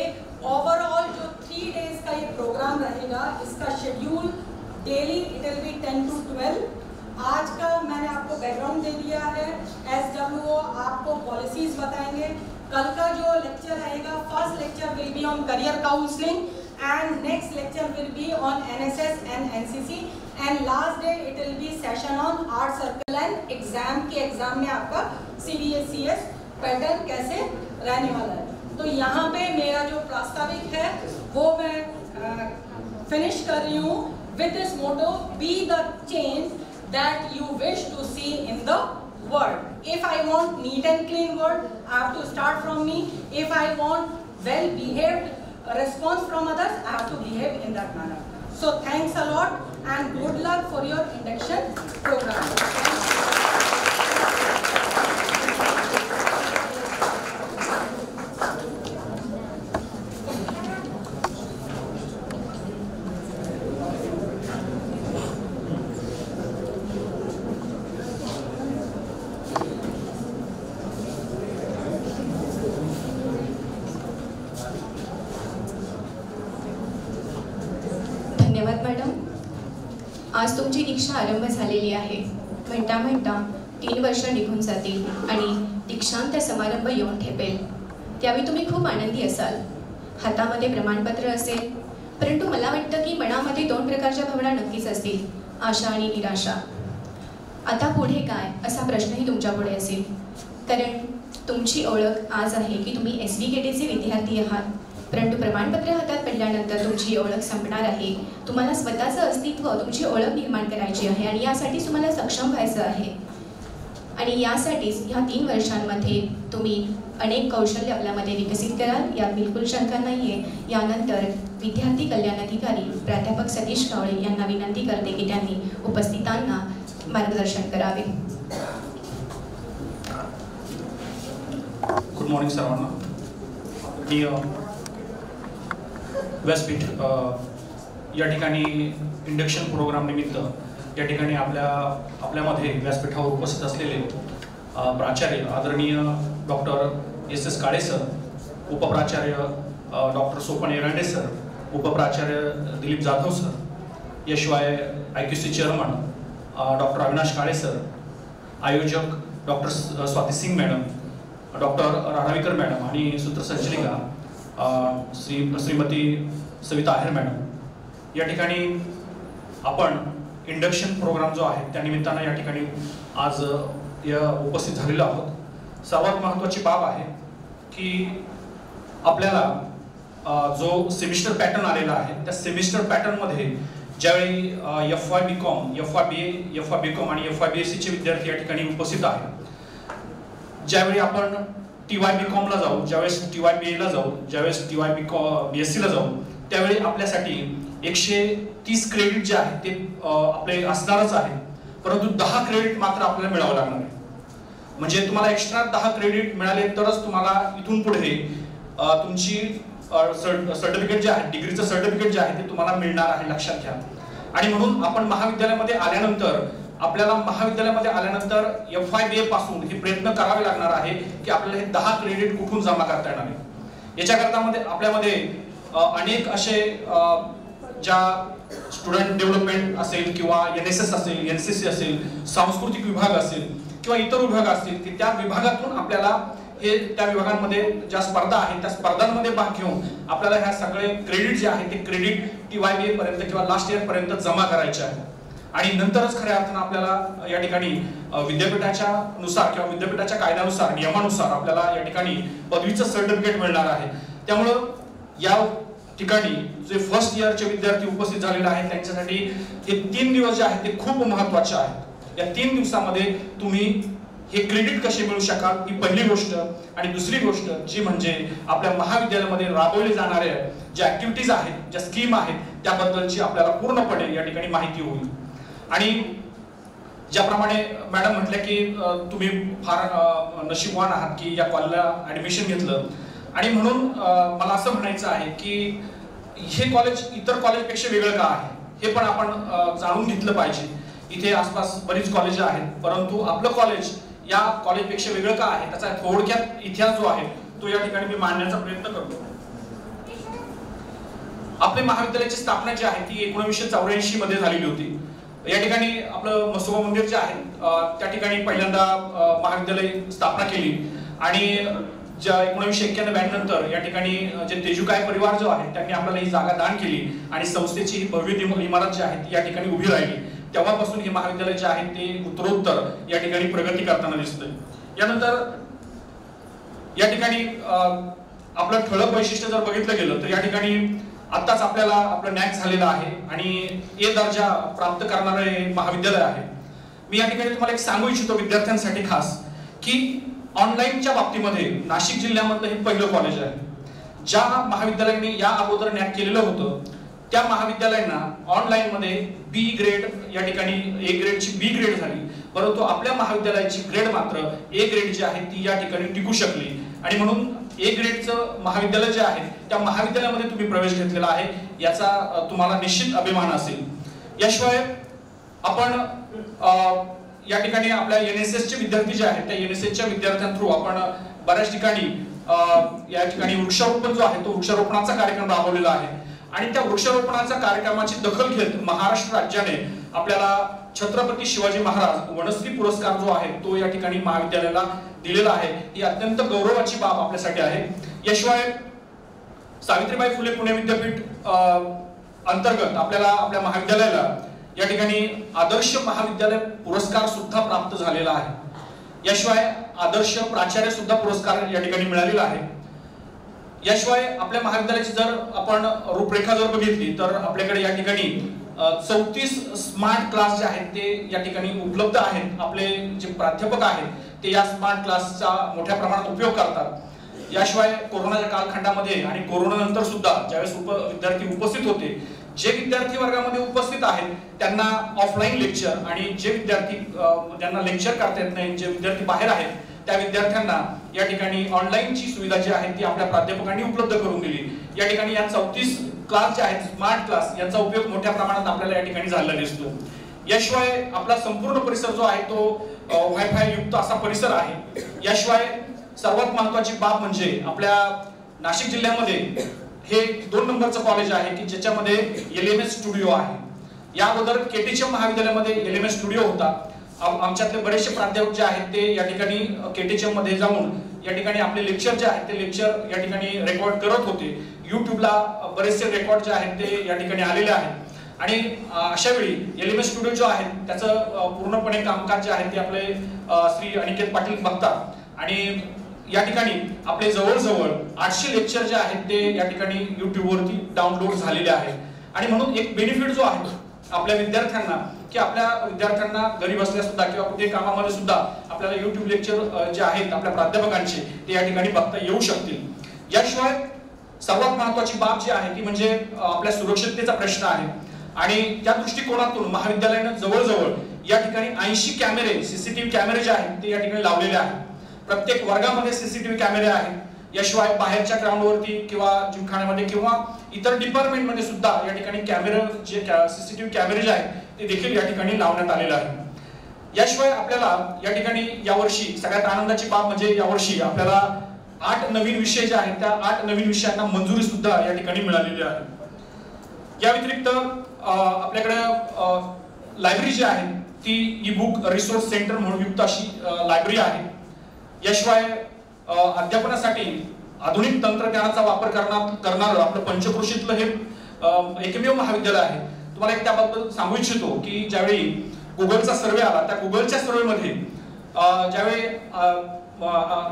overall जो 3 days का ये program रहेगा, इसका schedule daily it will be 10 to 12. आज का मैंने आपको background दे दिया है, SWO आपको पॉलिसीज बताएंगे। कल का जो लेक्चर रहेगा, first lecture will be on career counselling and next lecture will be on NSS and NCC and last day it will be session on art circle and exam K exam में आपका CBSES pattern कैसे रहने वाला है। तो यहाँ पे मेरा जो प्रास्ताविक है वो मैं फिनिश कर रही हूँ with this motto, be the change that you wish to see in the world. If I want neat and clean world, I have to start from me. If I want well behaved response from others, I have to behave in that manner. So thanks a lot and good luck for your induction program. धन्यवाद madam. आज तुमची दीक्षा आरंभ झालेली आहे। म्हणता म्हणता 3 वर्ष निघून जातील आणि दीक्षांत समारंभ येऊन ठेपेल। त्यावेळी तुम्ही खूप आनंदी असाल, हातामध्ये प्रमाणपत्र असेल. परंतु मला वाटतं की मनामध्ये 2 प्रकारच्या भावना नक्कीच असतील, आशा आणि निराशा. आता पुढे काय असा प्रश्नही तुमच्यापुढे असेल, कारण तुमची ओळख आज आहे की तुम्ही SVKTचे विद्यार्थी आहात. परंतु प्रमाणपत्र हातात पडल्यानंतर तुमची ओळख संपणार आहे. तुम्हाला स्वतःचं अस्तित्व, तुमची ओळख निर्माण करायची आहे आणि यासाठी तुम्हाला सक्षम व्हायचं आहे. आणि यासाठीच ह्या 3 वर्षांमध्ये तुम्ही अनेक कौशल्य आपल्यामध्ये विकसित कराल, यात बिलकुल शंका नाही आहे. यानंतर विद्यार्थी कल्याण अधिकारी प्राध्यापक सतीश कावळे यांना विनंती करते की त्यांनी उपस्थितांना मार्गदर्शन करावे. गुड मॉर्निंग सर्वांना. मी व्यासपीठ या ठिकाणी इंडक्शन प्रोग्राम निमित्त या ठिकाणी आपल्यामध्ये व्यासपीठावर उपस्थित असलेले प्राचार्य आदरणीय डॉक्टर SS काळे सर, उपप्राचार्य डॉक्टर सोपन एरांडे सर, उपप्राचार्य दिलीप जाधव सर, याशिवाय IQC chairman doctor Avinash Kale sir, आयोजक doctor Swati Singh madam, doctor Ranavikar madam आणि सूत्रसंचालिका श्रीमती सविता आहेर मॅडम, या ठिकाणी आपण इंडक्शन प्रोग्राम जो आहे त्या निमित्तानं या ठिकाणी आज उपस्थित झालेलो आहोत. सर्वात महत्त्वाची बाब आहे की आपल्याला जो सेमिस्टर पॅटर्न आलेला आहे त्या सेमिस्टर पॅटर्नमध्ये ज्यावेळी FY BCom, FY BA, FY BCom आणि FY BSc चे विद्यार्थी या ठिकाणी उपस्थित आहेत. ज्यावेळी आपण TY BCom ला जाऊ, ज्यावेळेस TY BA ला जाऊ, ज्यावेळेस TY BSc ला जाऊ, त्यावेळी आपल्यासाठी 130 क्रेडिट जे आहे ते आपले असणारच आहे. परंतु 10 क्रेडिट मात्र आपल्याला मिळावं लागणार आहे. म्हणजे तुम्हाला एक्स्ट्रा 10 क्रेडिट मिळाले तरच तुम्हाला इथून पुढे तुमची सर्टिफिकेट जे आहे, डिग्रीचं सर्टिफिकेट जे आहे ते तुम्हाला मिळणार आहे, लक्षात घ्या. आणि म्हणून आपण महाविद्यालयामध्ये आल्यानंतर FY BA पासून हे प्रयत्न करावे लागणार आहे की आपल्याला हे 10 क्रेडिट कुठून जमा करता येणार आहे. याच्याकरता आपल्यामध्ये अनेक असे ज्या स्टुडंट डेव्हलपमेंट असेल किंवा NSS असेल, NCC असेल, सांस्कृतिक विभाग असेल किंवा इतर विभाग असतील की त्या विभागातून आपल्याला हे त्या विभागांमध्ये ज्या स्पर्धा आहेत त्या स्पर्धांमध्ये भाग घेऊन आपल्याला ह्या सगळे क्रेडिट जे आहे ते क्रेडिट TY BA पर्यंत किंवा लास्ट इयर पर्यंत जमा करायचे आहे. आणि नंतरच खऱ्या अर्थानं आपल्याला या ठिकाणी विद्यापीठाच्या नुसार किंवा विद्यापीठाच्या कायद्यानुसार, नियमानुसार आपल्याला या ठिकाणी पदवीचं सर्टिफिकेट मिळणार आहे. त्यामुळं या ठिकाणी जे फर्स्ट इयरचे विद्यार्थी उपस्थित झालेले आहेत त्यांच्यासाठी हे 3 दिवस जे आहेत ते खूप महत्त्वाचे आहेत. या 3 दिवसामध्ये तुम्ही हे क्रेडिट कसे मिळू शकाल ही पहिली गोष्ट. आणि दुसरी गोष्ट जी म्हणजे आपल्या महाविद्यालयामध्ये राबवले जाणारे ज्या ऍक्टिव्हिटीज आहेत, ज्या स्कीम आहेत त्याबद्दलची आपल्याला पूर्णपणे या ठिकाणी माहिती होईल. आणि ज्याप्रमाणे मॅडम म्हटल्या की तुम्ही फार नशीबवान आहात की या कॉलेजला ऍडमिशन घेतलं. आणि म्हणून मला असं म्हणायचं आहे की हे कॉलेज इतर कॉलेजपेक्षा वेगळं का आहे हे पण आपण जाणून घेतलं पाहिजे. इथे आसपास बरीच कॉलेज आहेत, परंतु आपलं कॉलेज या कॉलेजपेक्षा वेगळं का आहे त्याचा थोडक्यात इतिहास जो आहे तो या ठिकाणी मी मांडण्याचा प्रयत्न करतो. आपले महाविद्यालयाची स्थापना जी आहे ती 1984 मध्ये झालेली होती. या ठिकाणी आपलं मसोबा मंदिर जे आहे त्या ठिकाणी पहिल्यांदा महाविद्यालय स्थापना केली. आणि ज्या 1991 नंतर या ठिकाणी जे तेजुकाय परिवार जो आहे त्यांनी आपल्याला ही जागा दान केली आणि संस्थेची ही भव्य इमारत जी आहे ती या ठिकाणी उभी राहिली. तेव्हापासून हे महाविद्यालय जे आहे ते उत्तरोत्तर या ठिकाणी प्रगती करताना दिसतंय. यानंतर या ठिकाणी आपलं ठळक वैशिष्ट्य जर बघितलं गेलं तर या ठिकाणी आत्ताच आपल्याला आपलं नॅक झालेलं आहे आणि A दर्जा प्राप्त करणारे महाविद्यालय आहे. मी या ठिकाणी तुम्हाला एक सांगू इच्छितो विद्यार्थ्यांसाठी खास की ऑनलाईनच्या बाबतीमध्ये नाशिक जिल्ह्यामधलं हे पहिलं कॉलेज आहे. ज्या महाविद्यालयाने या अगोदर नॅक केलेलं होतं त्या महाविद्यालयांना ऑनलाईन मध्ये B ग्रेड या ठिकाणी A ग्रेडची B ग्रेड झाली, परंतु आपल्या महाविद्यालयाची ग्रेड मात्र A ग्रेड जी आहे ती या ठिकाणी टिकू शकली. आणि म्हणून A ग्रेडचं महाविद्यालय जे आहे त्या महाविद्यालयामध्ये तुम्ही प्रवेश घेतलेला आहे याचा तुम्हाला निश्चित अभिमान असेल. याशिवाय आपण या ठिकाणी आपल्या NSS चे विद्यार्थी जे आहेत त्या NSS च्या विद्यार्थ्यांथ्रू आपण बऱ्याच ठिकाणी या ठिकाणी वृक्षारोपण जो आहे तो वृक्षारोपणाचा कार्यक्रम राबवलेला आहे. आणि त्या वृक्षारोपणाच्या कार्यक्रमाची दखल घेत महाराष्ट्र राज्याने आपल्याला छत्रपती शिवाजी महाराज वनश्री पुरस्कार जो आहे तो या ठिकाणी महाविद्यालयाला दिलेला आहे। ही अत्यंत गौरवाची बाब आपल्यासाठी आहे। याशिवाय सावित्रीबाई फुले पुणे विद्यापीठ अंतर्गत आपल्याला आपल्या महाविद्यालयाला या ठिकाणी आदर्श महाविद्यालय पुरस्कार सुद्धा प्राप्त झालेला आहे। याशिवाय आदर्श प्राचार्य सुद्धा पुरस्कार या ठिकाणी मिळालेला आहे। याशिवाय आपल्या महाविद्यालयाची जर आपण रूपरेखा जर बघितली तर आपल्याकडे या ठिकाणी 34 स्मार्ट क्लास जे आहेत ते या ठिकाणी उपलब्ध आहेत। आपले जे प्राध्यापक आहेत ते या स्मार्ट क्लासचा मोठ्या प्रमाणात उपयोग करतात। याशिवाय कोरोनाच्या कालखंडामध्ये आणि कोरोना नंतर सुद्धा ज्यावेळेस विद्यार्थी उपस्थित होते, जे विद्यार्थी वर्गामध्ये उपस्थित आहेत त्यांना ऑफलाईन लेक्चर आणि जे विद्यार्थी ज्यांना लेक्चर करता येत नाही, जे विद्यार्थी बाहेर आहेत त्या विद्यार्थ्यांना या ठिकाणी ऑनलाईनची सुविधा जी आहे ती आपल्या प्राध्यापकांनी उपलब्ध करून दिली। या ठिकाणी या 34 क्लास जे आहेत स्मार्ट क्लास यांचा उपयोग मोठ्या प्रमाणात आपल्याला या ठिकाणी झालेला दिसतो। याशिवाय आपला संपूर्ण परिसर जो आहे तो वायफाय युक्त असा परिसर आहे। याशिवाय सर्वात महत्त्वाची बाब म्हणजे आपल्या नाशिक जिल्ह्यामध्ये हे 2 नंबरचं कॉलेज आहे की ज्याच्यामध्ये LMS स्टुडिओ आहे। या अगोदर केटीएम महाविद्यालयामध्ये LMS स्टुडिओ होता। आमच्यातले बरेचसे प्राध्यापक जे आहेत ते या ठिकाणी केटीएम मध्ये जाऊन या ठिकाणी आपले लेक्चर जे आहेत ते लेक्चर या ठिकाणी रेकॉर्ड करत होते। YouTubeला बरेचसे रेकॉर्ड जे आहेत ते या ठिकाणी आलेले आहेत आणि अशा वेळी LMS स्टुडिओ जो आहे त्याचं पूर्णपणे कामकाज जे आहे ते आपले श्री अनिकेत पाटील बघतात आणि या ठिकाणी आपले जवळजवळ 800 लेक्चर जे आहेत ते या ठिकाणी YouTube वरती डाउनलोड झालेले आहेत। आणि म्हणून एक बेनिफिट जो आहे आपल्या विद्यार्थ्यांना की आपल्या विद्यार्थ्यांना घरी बसल्या सुद्धा किंवा कुठे कामामध्ये सुद्धा आपल्याला YouTube लेक्चर जे आहेत आपल्या प्राध्यापकांचे ते या ठिकाणी बघता येऊ शकतील। याशिवाय सर्वात महत्त्वाची बाब जी आहे ती म्हणजे आपल्या सुरक्षिततेचा प्रश्न आहे आणि त्या दृष्टिकोनातून महाविद्यालयाने जवळजवळ या ठिकाणी 80 कॅमेरे CCTV कॅमेरे जे आहेत ते या ठिकाणी लावलेले आहेत। प्रत्येक वर्गामध्ये CCTV कॅमेरे आहेत। याशिवाय बाहेरच्या ग्राउंडवरती किंवा जिमखान्यामध्ये किंवा इतर डिपार्टमेंटमध्ये सुद्धा या ठिकाणी कॅमेरे जे CCTV कॅमेरे जे आहेत ते देखील या ठिकाणी लावण्यात आलेले आहे। याशिवाय आपल्याला या ठिकाणी यावर्षी सगळ्यात आनंदाची बाब म्हणजे यावर्षी आपल्याला 8 नवीन विषय जे आहेत त्या 8 नवीन विषयांना मंजुरी सुद्धा या ठिकाणी मिळालेली आहे। या व्यतिरिक्त आपल्याकडे लायब्ररी जी आहे ती ई-बुक रिसोर्स सेंटर म्हणून युक्त अशी लायब्ररी आहे। याशिवाय अध्यापनासाठी आधुनिक तंत्रज्ञानाचा वापर करणारं आपलं पंचक्रोशीतलं हे एकमेव महाविद्यालय आहे। तुम्हाला एक त्याबद्दल सांगू इच्छितो की ज्यावेळी गुगलचा सर्वे आला त्या गुगलच्या सर्वेमध्ये ज्यावेळी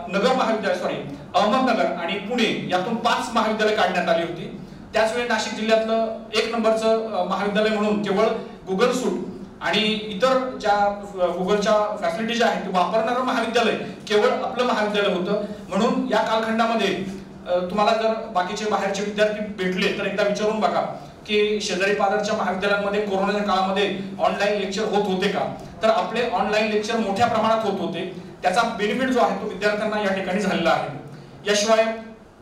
नगर महाविद्यालय अहमदनगर आणि पुणे यातून 5 महाविद्यालय काढण्यात आली होती। त्याच वेळी नाशिक जिल्ह्यातलं 1 नंबरचं महाविद्यालय म्हणून केवळ गुगल सूट आणि इतर ज्या गुगलच्या फॅसिलिटीज आहेत ते वापरणारं महाविद्यालय केवळ आपलं महाविद्यालय होतं। म्हणून या कालखंडामध्ये तुम्हाला जर बाकीचे बाहेरचे विद्यार्थी भेटले तर एकदा विचारून बघा की शेजारी पाजारच्या महाविद्यालयांमध्ये कोरोनाच्या काळामध्ये ऑनलाईन लेक्चर होत होते का, तर आपले ऑनलाईन लेक्चर मोठ्या प्रमाणात होत होते। त्याचा बेनिफिट जो आहे तो विद्यार्थ्यांना या ठिकाणी झालेला आहे। याशिवाय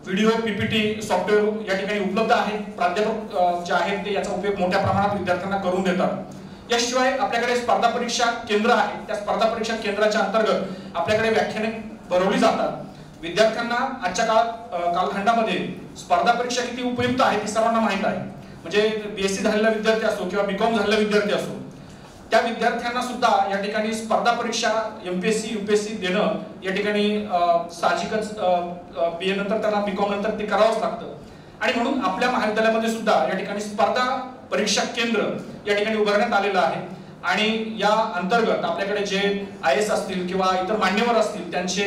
व्हिडिओ PPT सॉफ्टवेअर या ठिकाणी उपलब्ध आहे। प्राध्यापक जे आहेत ते याचा उपयोग मोठ्या प्रमाणात विद्यार्थ्यांना करून देतात। याशिवाय आपल्याकडे स्पर्धा परीक्षा केंद्र आहे। त्या स्पर्धा परीक्षा केंद्राच्या अंतर्गत आपल्याकडे व्याख्याने भरवली जातात। विद्यार्थ्यांना आजच्या कालखंडामध्ये स्पर्धा परीक्षा किती उपयुक्त आहे हे सर्वांना माहित आहे। म्हणजे BSc झालेला विद्यार्थी असो किंवा BCom झालेला विद्यार्थी असो त्या विद्यार्थ्यांना सुद्धा या ठिकाणी स्पर्धा परीक्षा MPSc UPSC देणं या ठिकाणी साहजिकच BA नंतर त्यांना BCom नंतर ते करावंच लागतं। आणि म्हणून आपल्या महाविद्यालयामध्ये सुद्धा या ठिकाणी स्पर्धा परीक्षा केंद्र या ठिकाणी उभारण्यात आलेलं आहे आणि या अंतर्गत आपल्याकडे जे IAS असतील किंवा इतर मान्यवर असतील त्यांचे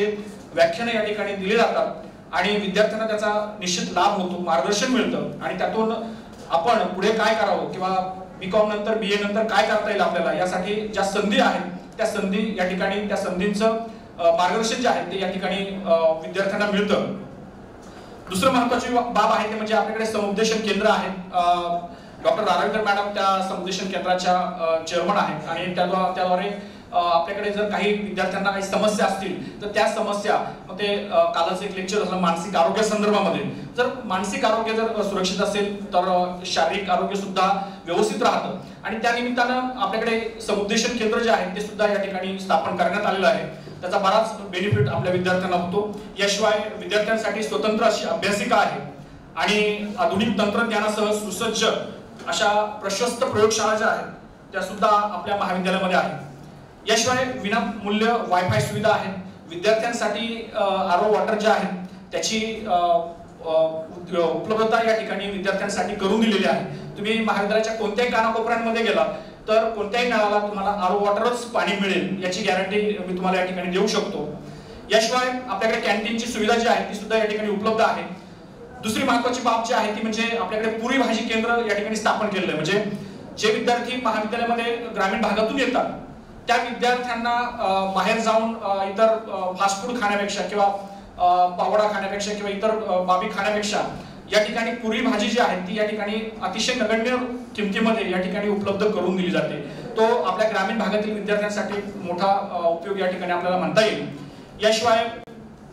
व्याख्याने या ठिकाणी दिले जातात आणि विद्यार्थ्यांना त्याचा निश्चित लाभ होतो, मार्गदर्शन मिळतं आणि त्यातून आपण पुढे काय करावं किंवा BCom नंतर BA नंतर काय करता येईल आपल्याला यासाठी ज्या संधी आहेत त्या संधी या ठिकाणी त्या संधींचं मार्गदर्शन जे आहे ते या ठिकाणी विद्यार्थ्यांना मिळतं। दुसरं महत्त्वाची बाब आहे ते म्हणजे आपल्याकडे समुपदेशन केंद्र आहे। डॉक्टर राघवेंद्र मॅडम त्या समुपदेशन केंद्राच्या चेअरमन आहेत आणि त्याद्वारे आपल्याकडे जर काही विद्यार्थ्यांना काही समस्या असतील तर त्या समस्या मग ते कालच एक लेक्चर झालं मानसिक आरोग्य संदर्भामध्ये, जर मानसिक आरोग्य जर सुरक्षित असेल तर शारीरिक आरोग्य सुद्धा व्यवस्थित राहतं आणि त्या निमित्तानं आपल्याकडे समुपदेशन केंद्र जे आहे ते सुद्धा या ठिकाणी स्थापन करण्यात आलेलं आहे। त्याचा बराच बेनिफिट आपल्या विद्यार्थ्यांना होतो। याशिवाय विद्यार्थ्यांसाठी स्वतंत्र अशी अभ्यासिका आहे आणि आधुनिक तंत्रज्ञानासह सुसज्ज अशा प्रशस्त प्रयोगशाळा ज्या आहेत त्या सुद्धा आपल्या महाविद्यालयामध्ये आहेत. याशिवाय विनामूल्य वायफाय सुविधा आहेत. विद्यार्थ्यांसाठी आरओ वॉटर जे आहेत त्याची उपलब्धता या ठिकाणी विद्यार्थ्यांसाठी करून दिलेली आहे. तुम्ही महाविद्यालयाच्या कोणत्याही कानाकोपऱ्यांमध्ये गेला तर कोणत्याही नळाला तुम्हाला आरओ वॉटरच पाणी मिळेल याची गॅरंटी मी तुम्हाला या ठिकाणी देऊ शकतो. याशिवाय आपल्याकडे कॅन्टीनची सुविधा जी आहे ती सुद्धा या ठिकाणी उपलब्ध आहे. दुसरी महत्त्वाची बाब जी आहे ती म्हणजे आपल्याकडे पुरी भाजी केंद्र या ठिकाणी स्थापन केलेलं आहे. म्हणजे जे विद्यार्थी महाविद्यालयामध्ये ग्रामीण भागातून येतात त्या विद्यार्थ्यांना बाहेर जाऊन इतर फास्ट फूड खाण्यापेक्षा किंवा पावडा खाण्यापेक्षा किंवा इतर बाबी खाण्यापेक्षा या ठिकाणी पुरी भाजी जी आहे ती या ठिकाणी अतिशय नगण्य किमतीमध्ये या ठिकाणी उपलब्ध करून दिली जाते. तो आपल्या ग्रामीण भागातील विद्यार्थ्यांसाठी मोठा उपयोग या ठिकाणी आपल्याला म्हणता येईल. याशिवाय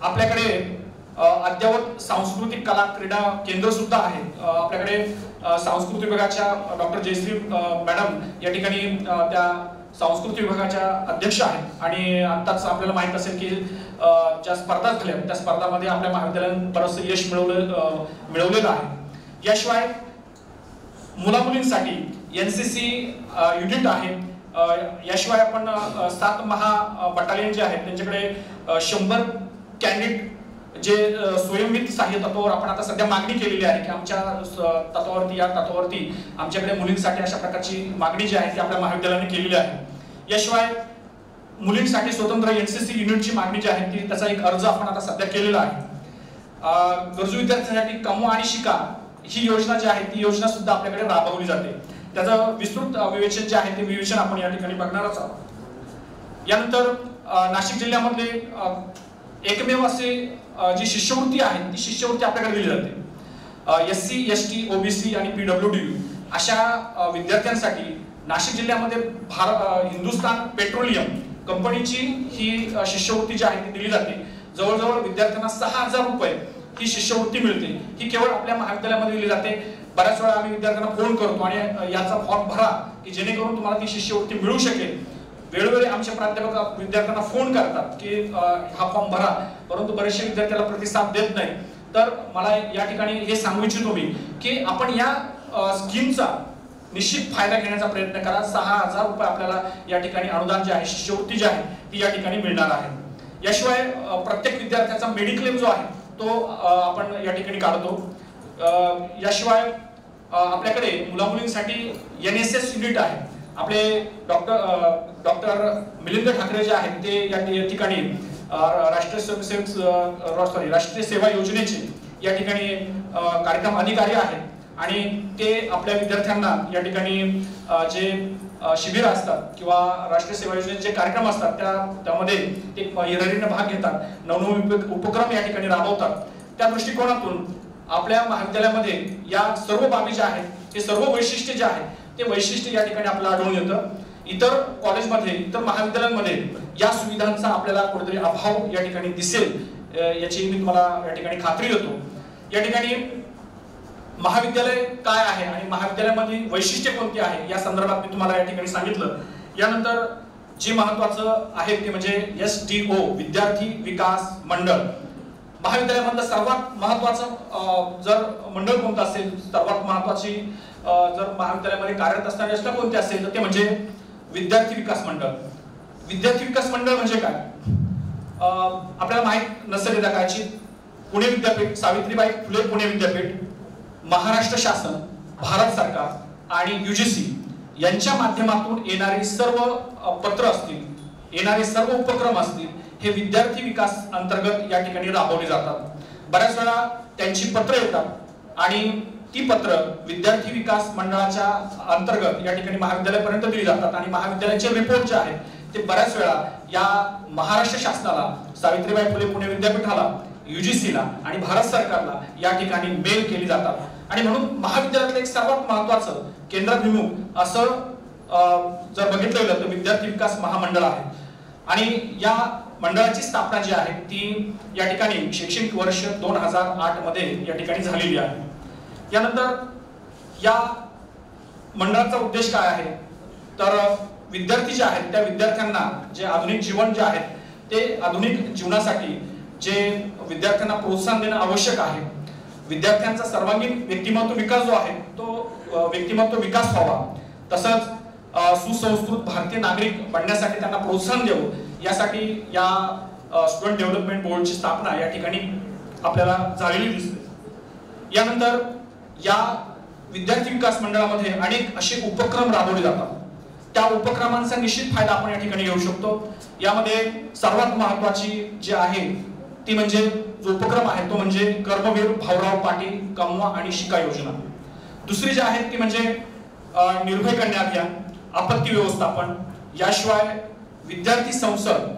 आपल्याकडे अद्ययावत सांस्कृतिक कला क्रीडा केंद्र सुद्धा आहे. आपल्याकडे सांस्कृतिक विभागाच्या डॉक्टर जयश्री मॅडम या ठिकाणी त्या सांस्कृतिक विभागाच्या अध्यक्ष आहेत आणि आताच आपल्याला माहित असेल की ज्या स्पर्धा झाल्या त्या स्पर्धांमध्ये आपल्या महाविद्यालयाने बरंचसं यश मिळवलेलं आहे. याशिवाय मुलामुलींसाठी एनसीसी युनिट आहे. याशिवाय आपण 7 महा बटालियन जे आहेत त्यांच्याकडे 100 कॅन्डिडेट जे स्वयंवित सहाय्य तत्वावर आपण आता सध्या मागणी केलेली आहे की आमच्या तत्वावरती या तत्वावरती आमच्याकडे मुलींसाठी अशा प्रकारची मागणी जी आहे ती आपल्या महाविद्यालयाने केलेली आहे. याशिवाय मुलींसाठी स्वतंत्र एनसीसी युनिटची मागणी जी आहे ती त्याचा एक अर्ज आपण आता सध्या केलेला आहे. गरजू विद्यार्थ्यांसाठी कमवा आणि शिका ही योजना जी आहे ती योजना सुद्धा आपल्याकडे राबवली जाते. त्याचं विस्तृत विवेचन जे आहे ते विवेचन आपण या ठिकाणी बघणारच आहोत. यानंतर नाशिक जिल्ह्यामध्ये एकमेव असे जी शिष्यवृत्ती आहे ती शिष्यवृत्ती आपल्याकडे दिली जाते. SC ST OBC आणि PWD अशा विद्यार्थ्यांसाठी नाशिक जिल्ह्यामध्ये हिंदुस्थान पेट्रोलियम कंपनीची ही शिष्यवृत्ती जी आहे ती दिली जाते. जवळजवळ विद्यार्थ्यांना 6,000 रुपये ही शिष्यवृत्ती मिळते. ही केवळ आपल्या महाविद्यालयामध्ये दिली जाते. बऱ्याच वेळा आम्ही विद्यार्थ्यांना फोन करतो आणि याचा फॉर्म भरा की जेणेकरून तुम्हाला ती शिष्यवृत्ती मिळू शकेल. वेळोवेळी आमचे प्राध्यापक विद्यार्थ्यांना फोन करतात की हा फॉर्म भरा, परंतु बरेचसे विद्यार्थ्याला प्रतिसाद देत नाही. तर मला या ठिकाणी हे सांगू इच्छितो मी की आपण या स्कीमचा निश्चित फायदा घेण्याचा प्रयत्न करा. 6,000 रुपये आपल्याला या ठिकाणी अनुदान जे आहे शिष्यवृत्ती जी आहे ती या ठिकाणी मिळणार आहे. याशिवाय प्रत्येक विद्यार्थ्याचा मेडिक्लेम जो आहे तो आपण या ठिकाणी काढतो. याशिवाय आपल्याकडे मुलामुलींसाठी NSS युनिट आहे. आपले डॉक्टर मिलिंद ठाकरे जे आहेत ते या ठिकाणी राष्ट्रीय सेवा योजनेचे या ठिकाणी कार्यक्रम अधिकारी आहेत आणि ते आपल्या विद्यार्थ्यांना या ठिकाणी जे शिबिर असतात किंवा राष्ट्रीय सेवा योजनेचे जे कार्यक्रम असतात त्यामध्ये ते हिरिरीने भाग घेतात. नवनवीन उपक्रम या ठिकाणी राबवतात. त्या दृष्टिकोनातून आपल्या महाविद्यालयामध्ये या सर्व बाबी ज्या आहेत ते सर्व वैशिष्ट्ये जे आहेत ते वैशिष्ट्य या ठिकाणी आपल्याला आढळून येतं. इतर कॉलेजमध्ये इतर महाविद्यालयांमध्ये या सुविधांचा आपल्याला कुठेतरी अभाव या ठिकाणी दिसेल याची मी तुम्हाला या ठिकाणी खात्री देतो. या ठिकाणी महाविद्यालय काय आहे आणि महाविद्यालयामध्ये वैशिष्ट्ये कोणती आहे या संदर्भात मी तुम्हाला या ठिकाणी सांगितलं. यानंतर जे महत्त्वाचं आहे ते म्हणजे SDO विद्यार्थी विकास मंडळ. महाविद्यालयामधलं सर्वात महत्त्वाचं जर मंडळ कोणतं असेल, सर्वात महत्त्वाची जर महाविद्यालयामध्ये कार्यरत असणारी योजना कोणती असेल तर ते म्हणजे विद्यार्थी विकास मंडळ. विद्यार्थी विकास मंडळ म्हणजे काय आपल्याला माहित नसेल कदाचित. पुणे विद्यापीठ, सावित्रीबाई फुले पुणे विद्यापीठ, महाराष्ट्र शासन, भारत सरकार आणि UGC यांच्या माध्यमातून येणारी सर्व पत्र असतील, येणारे सर्व उपक्रम असतील हे विद्यार्थी विकास अंतर्गत या ठिकाणी राबवले जातात. बऱ्याच वेळा त्यांची पत्र येतात आणि ती पत्र विद्यार्थी विकास मंडळाच्या अंतर्गत या ठिकाणी महाविद्यालयापर्यंत दिली जातात आणि महाविद्यालयाचे रिपोर्ट जे आहेत ते बऱ्याच वेळा या महाराष्ट्र शासनाला, सावित्रीबाई फुले पुणे विद्यापीठाला, UGC ला आणि भारत सरकारला या ठिकाणी मेल केली जातात. आणि म्हणून महाविद्यालयातलं एक सर्वात महत्त्वाचं केंद्राभिमुख असं जर बघितलं गेलं तर विद्यार्थी विकास महामंडळ आहे. आणि या मंडळाची स्थापना जी आहे ती या ठिकाणी शैक्षणिक वर्ष 2008 मध्ये या ठिकाणी झालेली आहे. यानंतर या मंडळाचा उद्देश काय आहे तर विद्यार्थी जे आहेत त्या विद्यार्थ्यांना जे आधुनिक जीवन जे आहे ते आधुनिक जीवनासाठी जे विद्यार्थ्यांना प्रोत्साहन देणं आवश्यक आहे. विद्यार्थ्यांचा सर्वांगीण व्यक्तिमत्व विकास जो आहे तो व्यक्तिमत्व विकास व्हावा. तसंच सुसंस्कृत भारतीय नागरिक बनण्यासाठी त्यांना प्रोत्साहन देऊ यासाठी या स्टुडंट डेव्हलपमेंट बोर्डची स्थापना या ठिकाणी आपल्याला झालेली दिसते। यानंतर या विद्यार्थी विकास मंडळामध्ये अनेक असे उपक्रम राबवले जातात, त्या उपक्रमांचा निश्चित फायदा आपण या ठिकाणी घेऊ शकतो। यामध्ये सर्वात महत्त्वाची जी आहे ती म्हणजे जो उपक्रम आहे तो म्हणजे कर्मवीर भाऊराव पाटील कमवा आणि शिका योजना। दुसरी जी आहे ती म्हणजे निर्भय कन्या अभियान, आपत्ती व्यवस्थापन, याशिवाय विद्यार्थी संसद,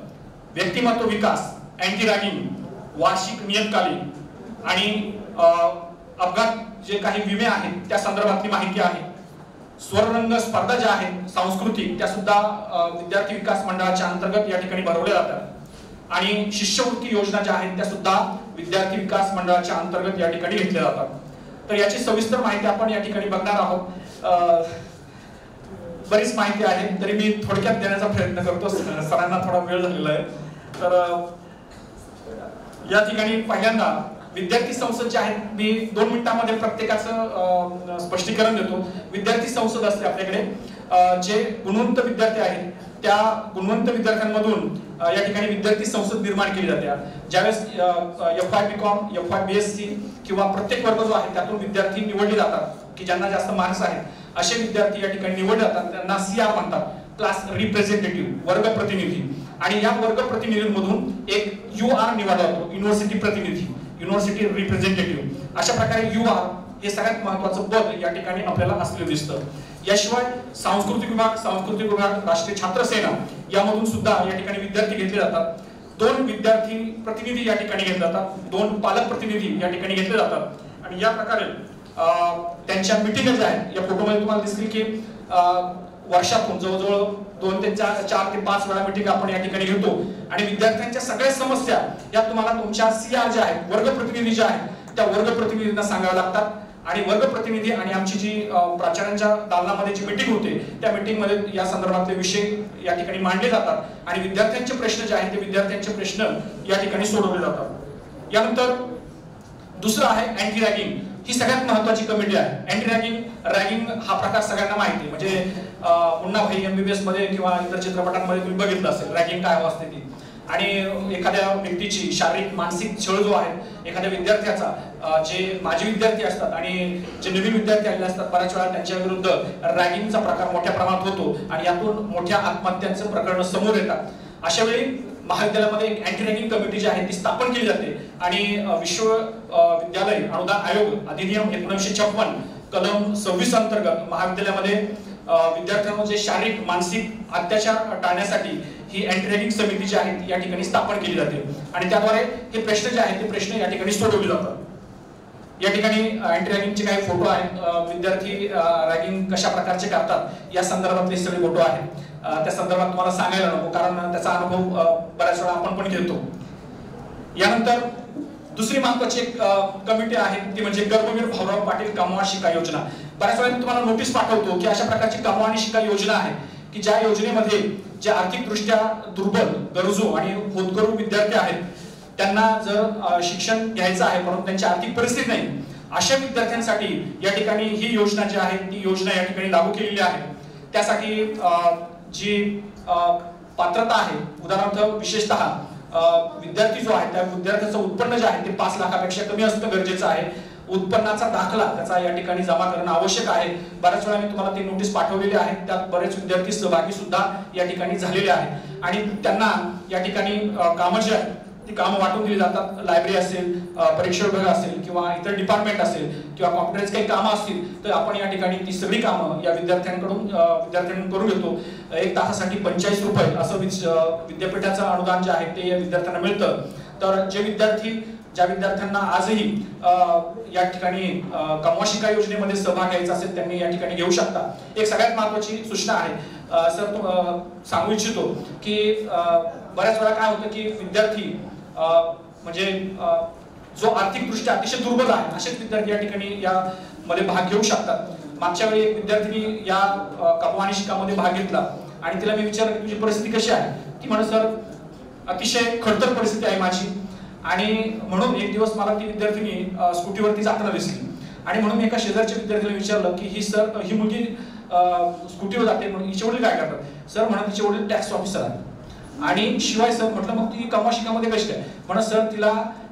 व्यक्तिमत्व विकास, अँटी रॅगिंग, वार्षिक नियतकालिक आणि अपघात जे काही विमे आहेत त्या संदर्भातली माहिती आहे। स्वर्णरंग स्पर्धा ज्या आहेत सांस्कृतिक त्या सुद्धा विद्यार्थी विकास मंडळाच्या अंतर्गत या ठिकाणी भरवल्या जातात आणि शिष्यवृत्ती योजना ज्या आहेत त्या सुद्धा विद्यार्थी विकास मंडळाच्या अंतर्गत या ठिकाणी घेतल्या जातात। तर याची सविस्तर माहिती आपण या ठिकाणी बघणार आहोत। बरीच माहिती आहे तरी मी थोडक्यात देण्याचा प्रयत्न करतो, सरांना थोडा वेळ झालेला आहे। तर या ठिकाणी पहिल्यांदा विद्यार्थी संसद जे आहेत मी 2 मिनिटांमध्ये प्रत्येकाचं स्पष्टीकरण देतो। विद्यार्थी संसद असते आपल्याकडे, जे गुणवंत विद्यार्थी आहेत त्या गुणवंत विद्यार्थ्यांमधून या ठिकाणी विद्यार्थी संसद निर्माण केली जाते। ज्यावेळेस FY BCom, FY BSc किंवा प्रत्येक वर्ग जो आहे त्यातून विद्यार्थी निवडले जातात की ज्यांना जास्त मार्क्स आहेत असे विद्यार्थी या ठिकाणी निवडले जातात, त्यांना CR म्हणतात, क्लास रिप्रेझेंटेटिव्ह, वर्ग प्रतिनिधी। आणि या वर्ग प्रतिनिधींमधून एक UR निवडला जातो, युनिव्हर्सिटी प्रतिनिधी, युनिव्हर्सिटी रिप्रेझेंटेटिव्ह। अशा प्रकारे UR हे सगळ्यात महत्त्वाचं पद या ठिकाणी आपल्याला असलेलं दिसतं। याशिवाय सांस्कृतिक विभाग, राष्ट्रीय छात्र सेना यामधून सुद्धा या ठिकाणी विद्यार्थी घेतले जातात। 2 विद्यार्थी प्रतिनिधी या ठिकाणी घेतले जातात, 2 पालक प्रतिनिधी या ठिकाणी घेतले जातात। आणि या प्रकारे त्यांच्या मीटिंग ज्या आहेत या फोटोमध्ये तुम्हाला दिसतील की वर्षातून जवळजवळ 2 ते 4 ते 5 वेळा मीटिंग आपण या ठिकाणी घेतो आणि विद्यार्थ्यांच्या सगळ्या समस्या या तुम्हाला तुमच्या CR ज्या आहेत, वर्ग प्रतिनिधी ज्या आहेत त्या वर्ग प्रतिनिधींना सांगाव्या लागतात। आणि वर्ग प्रतिनिधी आणि आमची जी प्राचार्यांच्या दालनामध्ये जी मीटिंग होते त्या मीटिंग मध्ये या संदर्भातले विषय या ठिकाणी मांडले जातात आणि विद्यार्थ्यांचे प्रश्न जे आहेत ते विद्यार्थ्यांचे प्रश्न या ठिकाणी सोडवले जातात। यानंतर दुसरं आहे अँटी रॅगिंग, ही सगळ्यात महत्त्वाची कमिटी आहे। अँटी रॅगिंग हा प्रकार सगळ्यांना माहिती आहे, म्हणजे मुन्ना भाई MBBS मध्ये किंवा इतर चित्रपटांमध्ये तुम्ही बघितलं असेल रॅगिंग काय असते ती। आणि एखाद्या व्यक्तीची शारीरिक मानसिक छळ जो आहे एखाद्या विद्यार्थ्याचा, जे माजी विद्यार्थी असतात आणि जे नवीन विद्यार्थी आलेले असतात बऱ्याच वेळा त्यांच्या विरुद्ध रॅगिंगचा प्रकार मोठ्या प्रमाणात होतो आणि यातून मोठ्या आत्महत्यांचं प्रकरण समोर येतात। अशा वेळी महाविद्यालयामध्ये एक अँटी रॅगिंग कमिटी जी आहे ती स्थापन केली जाते आणि विश्वविद्यालय अनुदान आयोग अधिनियम 1956 कलम 26 अंतर्गत महाविद्यालयामध्ये विद्यार्थ्यांवर जे शारीरिक मानसिक अत्याचार टाळण्यासाठी ही अँटी रॅगिंग समिती जी आहे या ठिकाणी स्थापन केली जाते आणि त्याद्वारे हे प्रश्न जे आहेत ते प्रश्न या ठिकाणी सोडवले जातात। या ठिकाणी अँटी रॅगिंगचे काही फोटो आहेत, विद्यार्थी रॅगिंग कशा प्रकारचे करतात या संदर्भातले सगळे फोटो आहेत। त्या संदर्भात तुम्हाला सांगायला नको कारण त्याचा अनुभव बऱ्याच वेळा आपण पण घेतो। यानंतर दुसरी महत्त्वाची एक कमिटी आहे ती म्हणजे कर्मवीर भाऊराव पाटील कमवा शिका योजना। बऱ्याच वेळा तुम्हाला नोटीस पाठवतो की अशा प्रकारची कमवा आणि शिका योजना आहे की ज्या योजनेमध्ये जे आर्थिकदृष्ट्या दुर्बल, गरजू आणि होतकरू विद्यार्थी आहेत त्यांना जर शिक्षण घ्यायचं आहे परंतु त्यांची आर्थिक परिस्थिती नाही अशा विद्यार्थ्यांसाठी या ठिकाणी ही योजना जी आहे ती योजना या ठिकाणी लागू केलेली आहे। त्यासाठी जी पात्रता आहे, उदाहरणार्थ विशेषतः विद्यार्थी जो आहे त्या विद्यार्थ्याचं उत्पन्न जे आहे ते 5 लाखापेक्षा कमी असणं गरजेचं आहे। उत्पन्नाचा दाखला त्याचा या ठिकाणी जमा करणं आवश्यक आहे। बऱ्याच वेळा मी तुम्हाला ती नोटीस पाठवलेली आहे, त्यात बरेच विद्यार्थी सहभागी सुद्धा या ठिकाणी झालेले आहेत आणि त्यांना या ठिकाणी कामं जी आहेत ती कामं वाटून दिली जातात। लायब्ररी असेल, परीक्षा विभाग असेल किंवा इतर डिपार्टमेंट असेल किंवा कॉम्प्युटरचे काही कामं असतील तर आपण या ठिकाणी ती सगळी कामं या विद्यार्थ्यांकडून करून घेतो। 1 तासासाठी 45 रुपये असं विद्यापीठाचं अनुदान जे आहे ते या विद्यार्थ्यांना मिळतं। तर ज्या विद्यार्थ्यांना आजही या ठिकाणी कमवा शिका योजनेमध्ये सहभाग घ्यायचा असेल त्यांनी या ठिकाणी घेऊ शकता। एक सगळ्यात महत्त्वाची सूचना आहे सर, सांगू इच्छितो की बऱ्याच वेळा काय होतं की विद्यार्थी म्हणजे जो आर्थिकदृष्ट्या अतिशय दुर्बल आहे असेच विद्यार्थी या ठिकाणी यामध्ये भाग घेऊ शकतात। मागच्या वेळी एक विद्यार्थिनी या कमवा आणि शिकामध्ये भाग घेतला आणि तिला मी विचारलं की तुझी परिस्थिती कशी आहे, ती म्हणत सर अतिशय खडतर परिस्थिती आहे माझी आणि म्हणून एक दिवस मला ती विद्यार्थिनी स्कूटीवरती जाताना दिसली आणि म्हणून एका शेजारच्या विद्यार्थ्याला विचारलं की ही मुलगी स्कूटीवर जाते, म्हणून हिचे वडील काय करतात? सर म्हणत तिचे वडील टॅक्स ऑफिसर आहेत. आणि शिवाय सर म्हटलं मग ती कमा शिकामध्ये कशी काय? म्हणत सर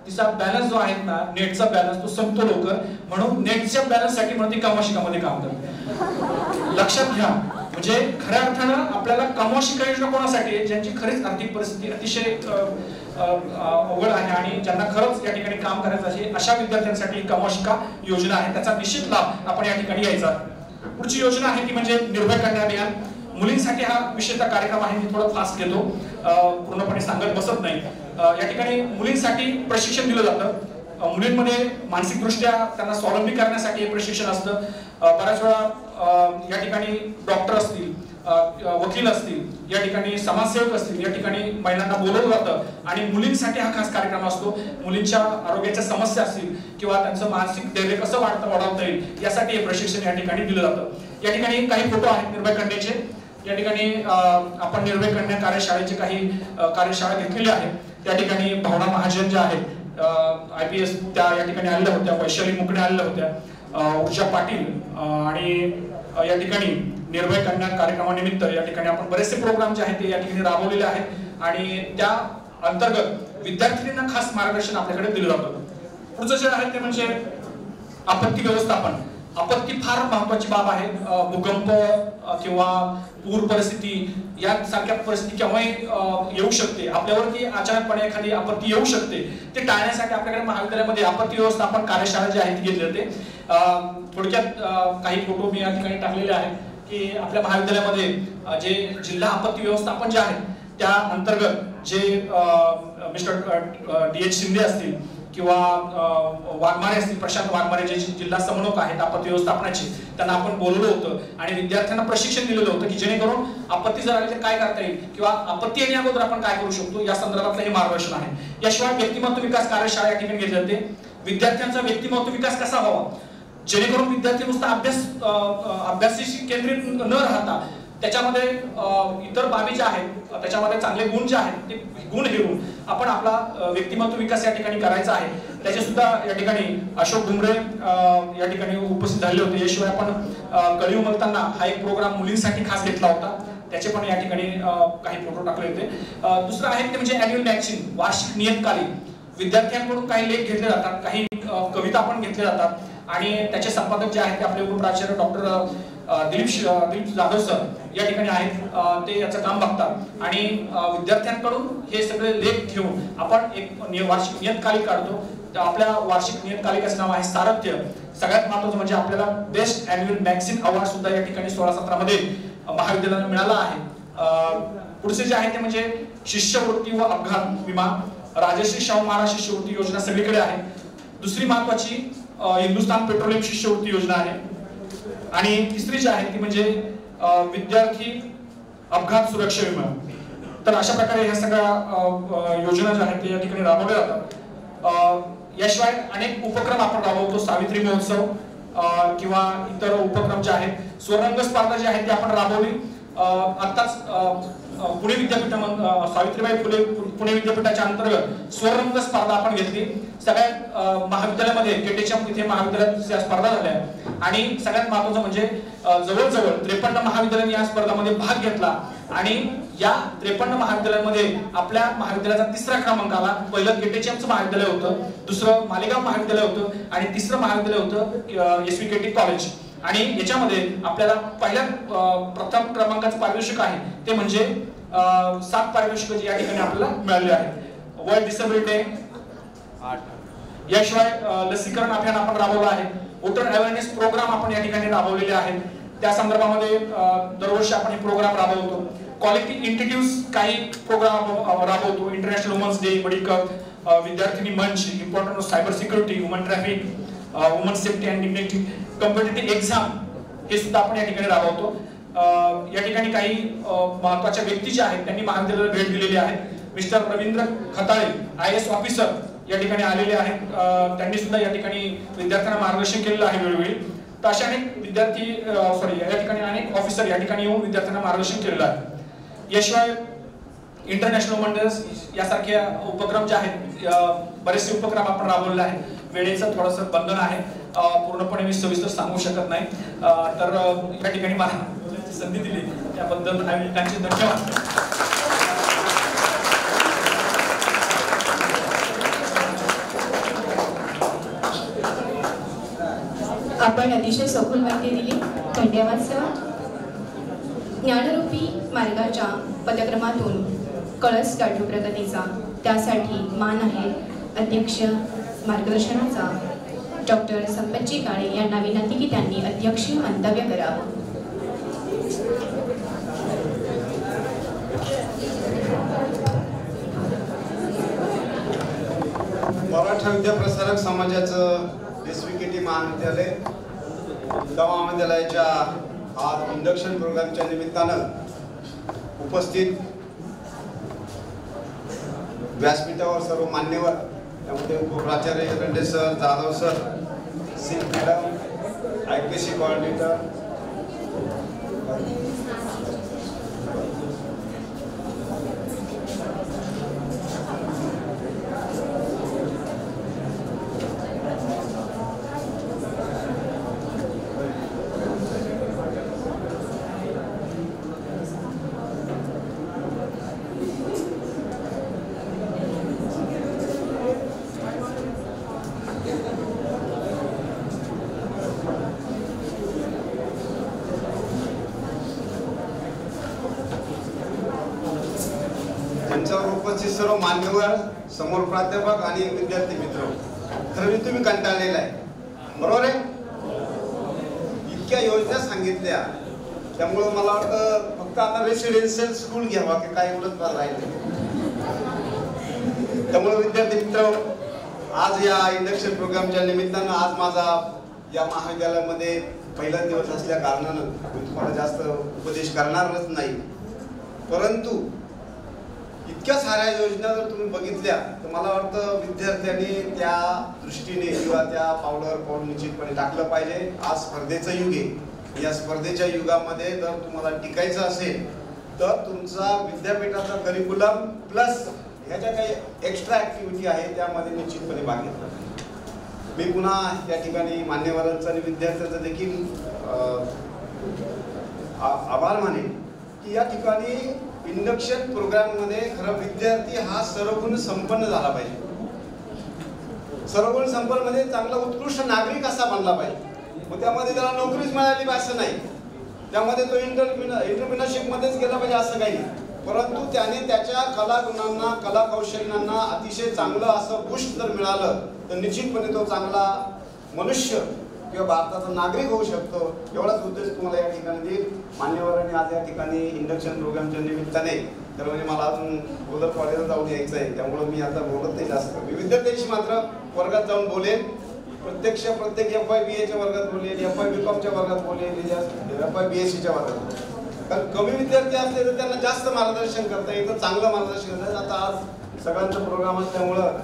तिचा बॅलन्स जो आहे ना, नेटचा बॅलन्स तो संपतो लवकर, म्हणून नेटच्या बॅलन्स साठी म्हणून ती कमा शिकामध्ये काम करते. लक्षात घ्या, म्हणजे खऱ्या अर्थानं आपल्याला कमा शिका योजना कोणासाठी आहे? ज्यांची खरीच आर्थिक परिस्थिती अतिशय अवघड आहे आणि ज्यांना खरंच या ठिकाणी काम करायचं आहे, अशा विद्यार्थ्यांसाठी कमा शिका योजना आहे. त्याचा निश्चित लाभ आपण या ठिकाणी घ्यायचा. पुढची योजना आहे ती म्हणजे निर्भय कन्या अभियान. मुलींसाठी हा विशेषतः कार्यक्रम आहे. मी थोडं फास्ट घेतो, पूर्णपणे सांगत बसत नाही. या ठिकाणी मुलींसाठी प्रशिक्षण दिलं जातं. मुलींमध्ये मानसिकदृष्ट्या त्यांना स्वावलंबी करण्यासाठी हे प्रशिक्षण असतं. बऱ्याच वेळा या ठिकाणी डॉक्टर असतील, वकील असतील, या ठिकाणी समाजसेवक असतील, या ठिकाणी महिलांना बोलवलं जातं आणि मुलींसाठी हा खास कार्यक्रम असतो. मुलींच्या आरोग्याच्या समस्या असतील किंवा त्यांचं मानसिक धैर्य कसं वाढवता येईल यासाठी हे प्रशिक्षण या ठिकाणी दिलं जातं. या ठिकाणी काही फोटो आहेत निर्भय कन्याचे. या ठिकाणी आपण निर्भय कन्या कार्यशाळेचे काही कार्यशाळा घेतलेल्या आहेत. त्या ठिकाणी भावना महाजन ज्या आहेत IPS त्या या ठिकाणी आलेल्या होत्या, वैशाली मुकणे आलेल्या होत्या, ऊर्जा पाटील, आणि या ठिकाणी निर्भय कन्या कार्यक्रमानिमित्त या ठिकाणी आपण बरेचसे प्रोग्राम जे आहेत ते या ठिकाणी राबवलेले आहेत आणि त्या अंतर्गत विद्यार्थ्यांना खास मार्गदर्शन आपल्याकडे दिलं जातं. पुढचं जे आहे ते म्हणजे आपत्ती व्यवस्थापन. आपत्ती फार महत्वाची बाब आहे. भूकंप किंवा पूर परिस्थिती यासारख्या परिस्थिती केव्हाही येऊ शकते. आपल्यावरती अचानकपणे एखादी आपत्ती येऊ शकते. ते टाळण्यासाठी आपल्याकडे महाविद्यालयामध्ये आपत्ती व्यवस्थापन कार्यशाळा जी आहे ती घेतली जाते. थोडक्यात काही फोटो मी या ठिकाणी टाकलेले आहेत की आपल्या महाविद्यालयामध्ये जे जिल्हा आपत्ती व्यवस्थापन जे आहे त्या अंतर्गत जे मिस्टर DH शिंदे असतील किंवा वाघमारे असतील, प्रशांत वाघमारे जे जिल्हा समन्वयक आहेत आपत्ती व्यवस्थापनाचे, त्यांना आपण बोलवलं होतं आणि विद्यार्थ्यांना प्रशिक्षण दिलेलं होतं की जेणेकरून आपत्ती जर आली तर काय करता येईल किंवा आपत्ती येण्या अगोदर आपण काय करू शकतो या संदर्भातलं हे मार्गदर्शन आहे. याशिवाय व्यक्तिमत्व विकास कार्यशाळा या ठिकाणी घेतली जाते. विद्यार्थ्यांचा व्यक्तिमत्व विकास कसा व्हावा जेणेकरून विद्यार्थी नुसता अभ्यासाशी केंद्रित न राहता त्याच्यामध्ये इतर बाबी ज्या आहेत, त्याच्यामध्ये चांगले गुण जे आहेत ते गुण घेऊन आपण आपला व्यक्तिमत्व विकास या ठिकाणी करायचा आहे. त्याचे सुद्धा या ठिकाणी अशोक घुमरे या ठिकाणी उपस्थित झाले होते. याशिवाय आपण कळी उमलताना हा एक प्रोग्राम मुलींसाठी खास घेतला होता, त्याचे पण या ठिकाणी काही फोटो टाकले होते. दुसरं आहे ते म्हणजे अॅन्युअल मॅगझिन, वार्षिक नियतकालिक. विद्यार्थ्यांकडून काही लेख घेतले जातात, काही कविता पण घेतल्या जातात आणि त्याचे संपादक जे आहेत ते आपले उपप्राचार्य डॉक्टर दिलीप जाधव सर या ठिकाणी आहेत. ते याचं काम बघतात आणि विद्यार्थ्यांकडून हे सगळे लेख घेऊन आपण एक वार्षिक नियतकालिक काढतो. आपल्या वार्षिक नियतकालिकाचं नाव आहे सारथ्य. सगळ्यात महत्त्वाचं म्हणजे आपल्याला बेस्ट अॅन्युअल मॅगझिन अवॉर्ड सुद्धा या ठिकाणी 16-17 मध्ये महाविद्यालयाला मिळाला आहे. पुढचे जे आहे ते म्हणजे शिष्यवृत्ती व अपघात विमा. राजश्री शाहू महाराज शिष्यवृत्ती योजना सगळीकडे आहे. दुसरी महत्वाची हिंदुस्थान पेट्रोलियम शिष्यवृत्ती योजना आहे. आणि तिसरी जी आहे ती म्हणजे विद्यार्थी अपघात सुरक्षा विमा. तर अशा प्रकारे ह्या सगळ्या योजना ज्या आहेत त्या या ठिकाणी राबवल्या जातात. याशिवाय अनेक उपक्रम आपण राबवतो. सावित्री महोत्सव किंवा इतर उपक्रम जे आहेत, स्वरंग स्पर्धा जी आहे ती आपण राबवली. आताच पुणे विद्यापीठामध्ये सावित्रीबाई फुले पुणे विद्यापीठाच्या अंतर्गत स्वरंग स्पर्धा आपण घेतली. सगळ्या महाविद्यालयामध्ये केटेच्या इथे महाविद्यालयात स्पर्धा झाल्या आणि सगळ्यात महत्त्वाचं म्हणजे जवळजवळ 53 महाविद्यालयांनी या स्पर्धामध्ये भाग घेतला आणि या 53 महाविद्यालयांमध्ये आपल्या महाविद्यालयाचा 3रा क्रमांक आला. पहिलं केटेचमचं महाविद्यालय होतं, दुसरं मालेगाव महाविद्यालय होतं आणि तिसरं महाविद्यालय होतं SVKT कॉलेज. आणि याच्यामध्ये आपल्याला पहिल्या प्रथम क्रमांकाचं पारितोषिक आहे ते म्हणजे 7 पारितोषिक या ठिकाणी आपल्याला मिळाले आहेत. World disability day. याशिवाय लसीकरण अभियान आपण राबवलं आहे. वोटर अवेअरनेस प्रोग्राम आपण या ठिकाणी राबवलेले आहेत. त्या संदर्भामध्ये दरवर्षी आपण हे प्रोग्राम राबवतो. क्वालिटी इंट्रोड्यूस काही प्रोग्राम राबवतो. इंटरनॅशनल वुमन्स डे, मेडिकल, विद्यार्थिनी मंच, important of cyber security, woman traffic, woman safety and dignity, competitive exam हे सुद्धा आपण या ठिकाणी राबवतो. या ठिकाणी काही महत्त्वाच्या व्यक्ती ज्या आहेत त्यांनी महाविद्यालयाला भेट दिलेली आहे. मिस्टर रवींद्र खताळे IAS ऑफिसर या ठिकाणी आलेले आहेत. त्यांनी सुद्धा या ठिकाणी विद्यार्थ्यांना मार्गदर्शन केलेलं आहे वेळोवेळी. तर अशा अनेक विद्यार्थी या ठिकाणी अनेक ऑफिसर या ठिकाणी येऊन विद्यार्थ्यांना मार्गदर्शन केलेलं आहे. याशिवाय इंटरनॅशनल वंडर्स यासारख्या उपक्रम जे आहेत बरेचसे उपक्रम आपण राबवलेले आहेत. वेळेचं थोडंसं बंधन आहे पूर्णपणे मी सविस्तर सांगू शकत नाही. तर या ठिकाणी मला संधी दिली त्याबद्दल त्यांचे धन्यवाद. आपण अतिशय सखोल माहिती दिली, धन्यवाद सर. ज्ञानरूपी मार्गाच्या पदक्रमातून कळस गाठू प्रगतीचा, त्यासाठी मान आहे अध्यक्ष मार्गदर्शनाचा डॉक्टर संपतजी काळे यांना विनंती की त्यांनी अध्यक्षीय मंतव्य करावं. मराठा विद्याप्रसारक समाजाचं एसव्हीकेटी महाविद्यालय महाविद्यालयाच्या आज इंडक्शन प्रोग्रामच्या निमित्तानं उपस्थित व्यासपीठावर सर्व मान्यवर, त्यामध्ये उपप्राचार्य Rande sir, Jadhav sir, Singh madam, IPC coordinator, उपस्थित सर्व मान्यवर, समोर प्राध्यापक आणि विद्यार्थी मित्र, खरं तुम्ही कंटाळलेला आहे, बरोबर आहे. इतक्या योजना सांगितल्या, त्यामुळे मला वाटतं फक्त आता रेसिडेन्शियल स्कूल घ्यावा की काय एवढंच राहिले. त्यामुळे विद्यार्थी मित्र, आज या इंडक्शन प्रोग्रामच्या निमित्तानं आज माझा या महाविद्यालयामध्ये पहिला दिवस असल्या कारणानं मी तुम्हाला जास्त उपदेश करणारच नाही, परंतु इतक्या साऱ्या योजना जर तुम्ही बघितल्या तर मला वाटतं विद्यार्थ्यांनी त्या दृष्टीने किंवा त्या पावलावर पाऊल निश्चितपणे टाकलं पाहिजे. आज स्पर्धेचं युग आहे. या स्पर्धेच्या युगामध्ये जर तुम्हाला टिकायचं असेल तर तुमचा विद्यापीठाचा करिक्युलम प्लस ह्याच्या काही एक्स्ट्रा ऍक्टिव्हिटी आहे त्यामध्ये निश्चितपणे भाग घेतला. मी पुन्हा या ठिकाणी मान्यवरांचा आणि विद्यार्थ्यांचा देखील आभार मानेन की या ठिकाणी इंडक्शन प्रोग्राम मध्ये खरं विद्यार्थी हा सर्वगुण संपन्न झाला पाहिजे. सर्वगुण संपन्न म्हणजे चांगला उत्कृष्ट नागरिक असा बनला पाहिजे. मग त्यामध्ये त्याला नोकरीच मिळाली पाहिजे असं नाही, त्यामध्ये तो एंटरप्रिनरशिप मध्येच गेला पाहिजे असं काही नाही, परंतु त्याने त्याच्या कलागुणांना, कला कौशल्यांना अतिशय चांगलं असं बूस्ट जर मिळालं तर निश्चितपणे तो चांगला मनुष्य किंवा भारताचा नागरिक होऊ शकतो. एवढाच उद्देश तुम्हाला या ठिकाणी देईल. मान्यवरांनी आज या ठिकाणी इंडक्शन प्रोग्रामच्या निमित्ताने, तर म्हणजे मला अजून बोलत कॉलेजला जाऊन यायचं आहे, त्यामुळे मी आता बोलत नाही जास्त. मी विद्यार्थ्यांशी मात्र वर्गात जाऊन बोलेन, प्रत्येक FY-BA वर्गात बोलेल, FY-BCOMच्या वर्गात बोलेल, FY-BScच्या वर्गात. कारण कमी विद्यार्थी असले तर त्यांना जास्त मार्गदर्शन करता येतं, चांगलं मार्गदर्शन करता येतं. आता आज सगळ्यांचा प्रोग्राम असल्यामुळं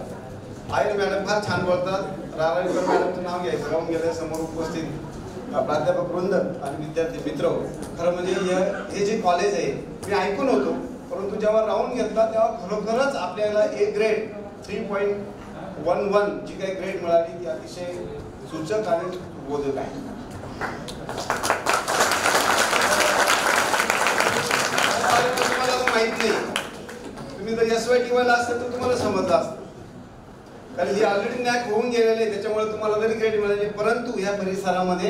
आयर मॅडम फार छान बोलतात. रारायकर मॅडमचं नाव घ्यायचं राहून गेलं. समोर उपस्थित प्राध्यापक वृंद आणि विद्यार्थी मित्र, खरं म्हणजे हे जे कॉलेज आहे मी ऐकून होतो, परंतु जेव्हा राहून घेतला तेव्हा खरोखरच आपल्याला A ग्रेड 3.11 जी काही ग्रेड मिळाली ती अतिशय सूचक आणि बोधक आहे. तुम्हाला माहित नाही, तुम्ही जर SYT वाला असतं तर तुम्हाला समजलं असतं, कारण ही ऑलरेडी नॅक होऊन गेलेले आहे, त्याच्यामुळे तुम्हाला जरी ग्रेड मिळाले, परंतु या परिसरामध्ये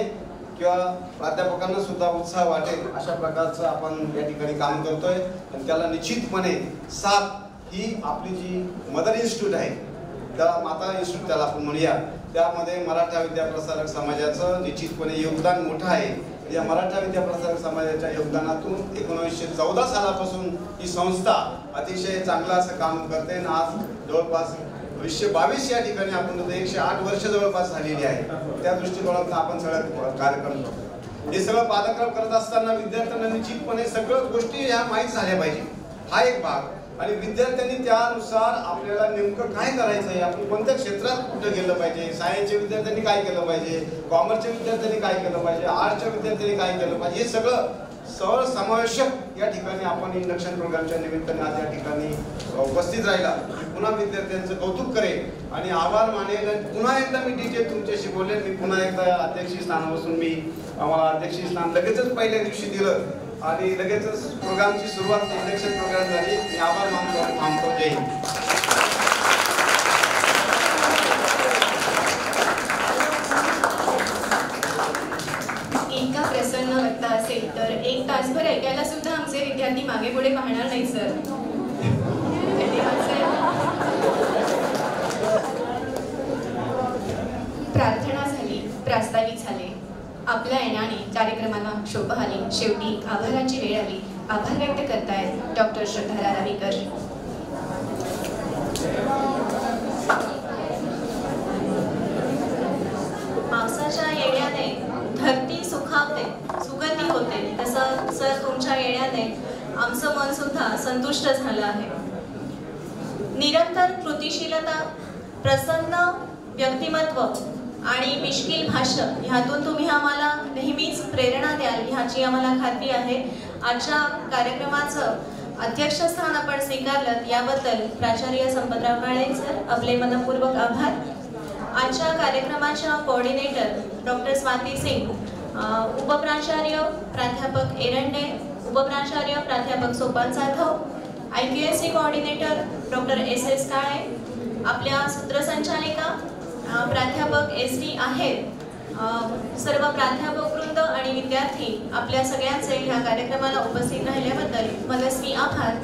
किंवा प्राध्यापकांना सुद्धा उत्साह वाटेल अशा प्रकारचं आपण या ठिकाणी काम करतोय. आणि त्याला निश्चितपणे साथ ही आपली जी मदर इन्स्टिट्यूट आहे, त्याला माता इन्स्टिट्यूट त्याला आपण म्हणूया, त्यामध्ये मराठा विद्याप्रसारक समाजाचं निश्चितपणे योगदान मोठं आहे. या मराठा विद्याप्रसारक समाजाच्या योगदानातून 1914 सालापासून ही संस्था अतिशय चांगलं असं काम करते. आणि आज जवळपास 2022 या ठिकाणी आपण 108 वर्ष जवळपास झालेली आहे. त्या दृष्टिकोनातून आपण सगळं कार्यक्रम करतो. हे सगळं पादक्रम करत असताना विद्यार्थ्यांना निश्चितपणे सगळं गोष्टी ह्या माहीत झाल्या पाहिजे, हा एक भाग. आणि विद्यार्थ्यांनी त्यानुसार आपल्याला नेमकं काय करायचं आहे, आपण कोणत्या क्षेत्रात कुठं गेलं पाहिजे, सायन्सच्या विद्यार्थ्यांनी काय केलं पाहिजे, कॉमर्सच्या विद्यार्थ्यांनी काय केलं पाहिजे, आर्ट्सच्या विद्यार्थ्यांनी काय केलं पाहिजे, हे सगळं समावेशक या ठिकाणी आपण इंडक्शन प्रोग्रामच्या निमित्ताने आज या ठिकाणी उपस्थित राहिला. पुन्हा विद्यार्थ्यांचं कौतुक करेन आणि आभार मानेन. पुन्हा एकदा मी टीचर तुमच्याशी बोलेन. मी पुन्हा एकदा अध्यक्षी स्थानापासून मी आम्हाला अध्यक्षी स्थान लगेचच पहिल्या दिवशी दिलं आणि लगेचच प्रोग्रामची सुरुवात इंडक्शन प्रोग्राम झाली. मी आभार मानतो आणि थांबतो. जय हिंद. इतका प्रसन्न वाटता असेल तर एक तासभर ऐकायला सुद्धा आमचे विद्यार्थी मागे पुढे पाहणार नाही सर. प्रार्थना झाली, प्रास्ताविक झाले. आपल्या येण्याने कार्यक्रमाला शोभा आली. शेवटी आभाराची वेळ आली. आभार व्यक्त करतायत डॉक्टर श्रद्धा रारावीकर. पावसाच्या येण्याने धरती सुखावते, सुगंधी होते. तसं सर तुमच्या येण्याने आमचं मन सुद्धा संतुष्ट झालं आहे. निरंतर कृतिशीलता, प्रसन्न व्यक्तिमत्व आणि मिश्किल भाष्य ह्यातून तुम्ही आम्हाला नेहमीच प्रेरणा द्याल ह्याची आम्हाला खात्री आहे. आजच्या कार्यक्रमाचं अध्यक्षस्थान आपण स्वीकारलं याबद्दल प्राचार्य संपतराव काळे सर आपले मनपूर्वक आभार. आजच्या कार्यक्रमाच्या कोऑर्डिनेटर डॉक्टर स्वाती सिंग, उपप्राचार्य प्राध्यापक एरंडे, उपप्राचार्य प्राध्यापक Sopan Jadhav, IQSC coordinator doctor SS काळे, आपल्या सूत्रसंचालिका प्राध्यापक SD आहेत. सर्व प्राध्यापक वृंद आणि विद्यार्थी आपल्या सगळ्यांचे ह्या कार्यक्रमाला उपस्थित राहिल्याबद्दल मनस्वी आभार.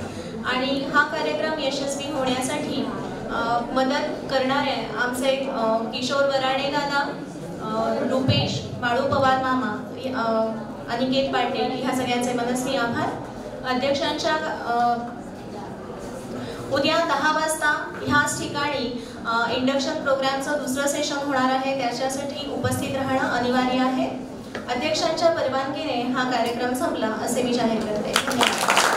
आणि हा कार्यक्रम यशस्वी होण्यासाठी मदत करणारे आमचे किशोर वराडे दादा, रुपेश बाळू पवार मामा, अनिकेत पाटील ह्या सगळ्यांचे मनस्वी आभार. अध्यक्षांच्या उद्या 10 वाजता ह्याच ठिकाणी इंडक्शन प्रोग्रामचं दुसरं सेशन होणार आहे. त्याच्यासाठी उपस्थित राहणं अनिवार्य आहे. अध्यक्षांच्या परवानगीने हा कार्यक्रम संपला असे मी जाहीर करते. धन्यवाद.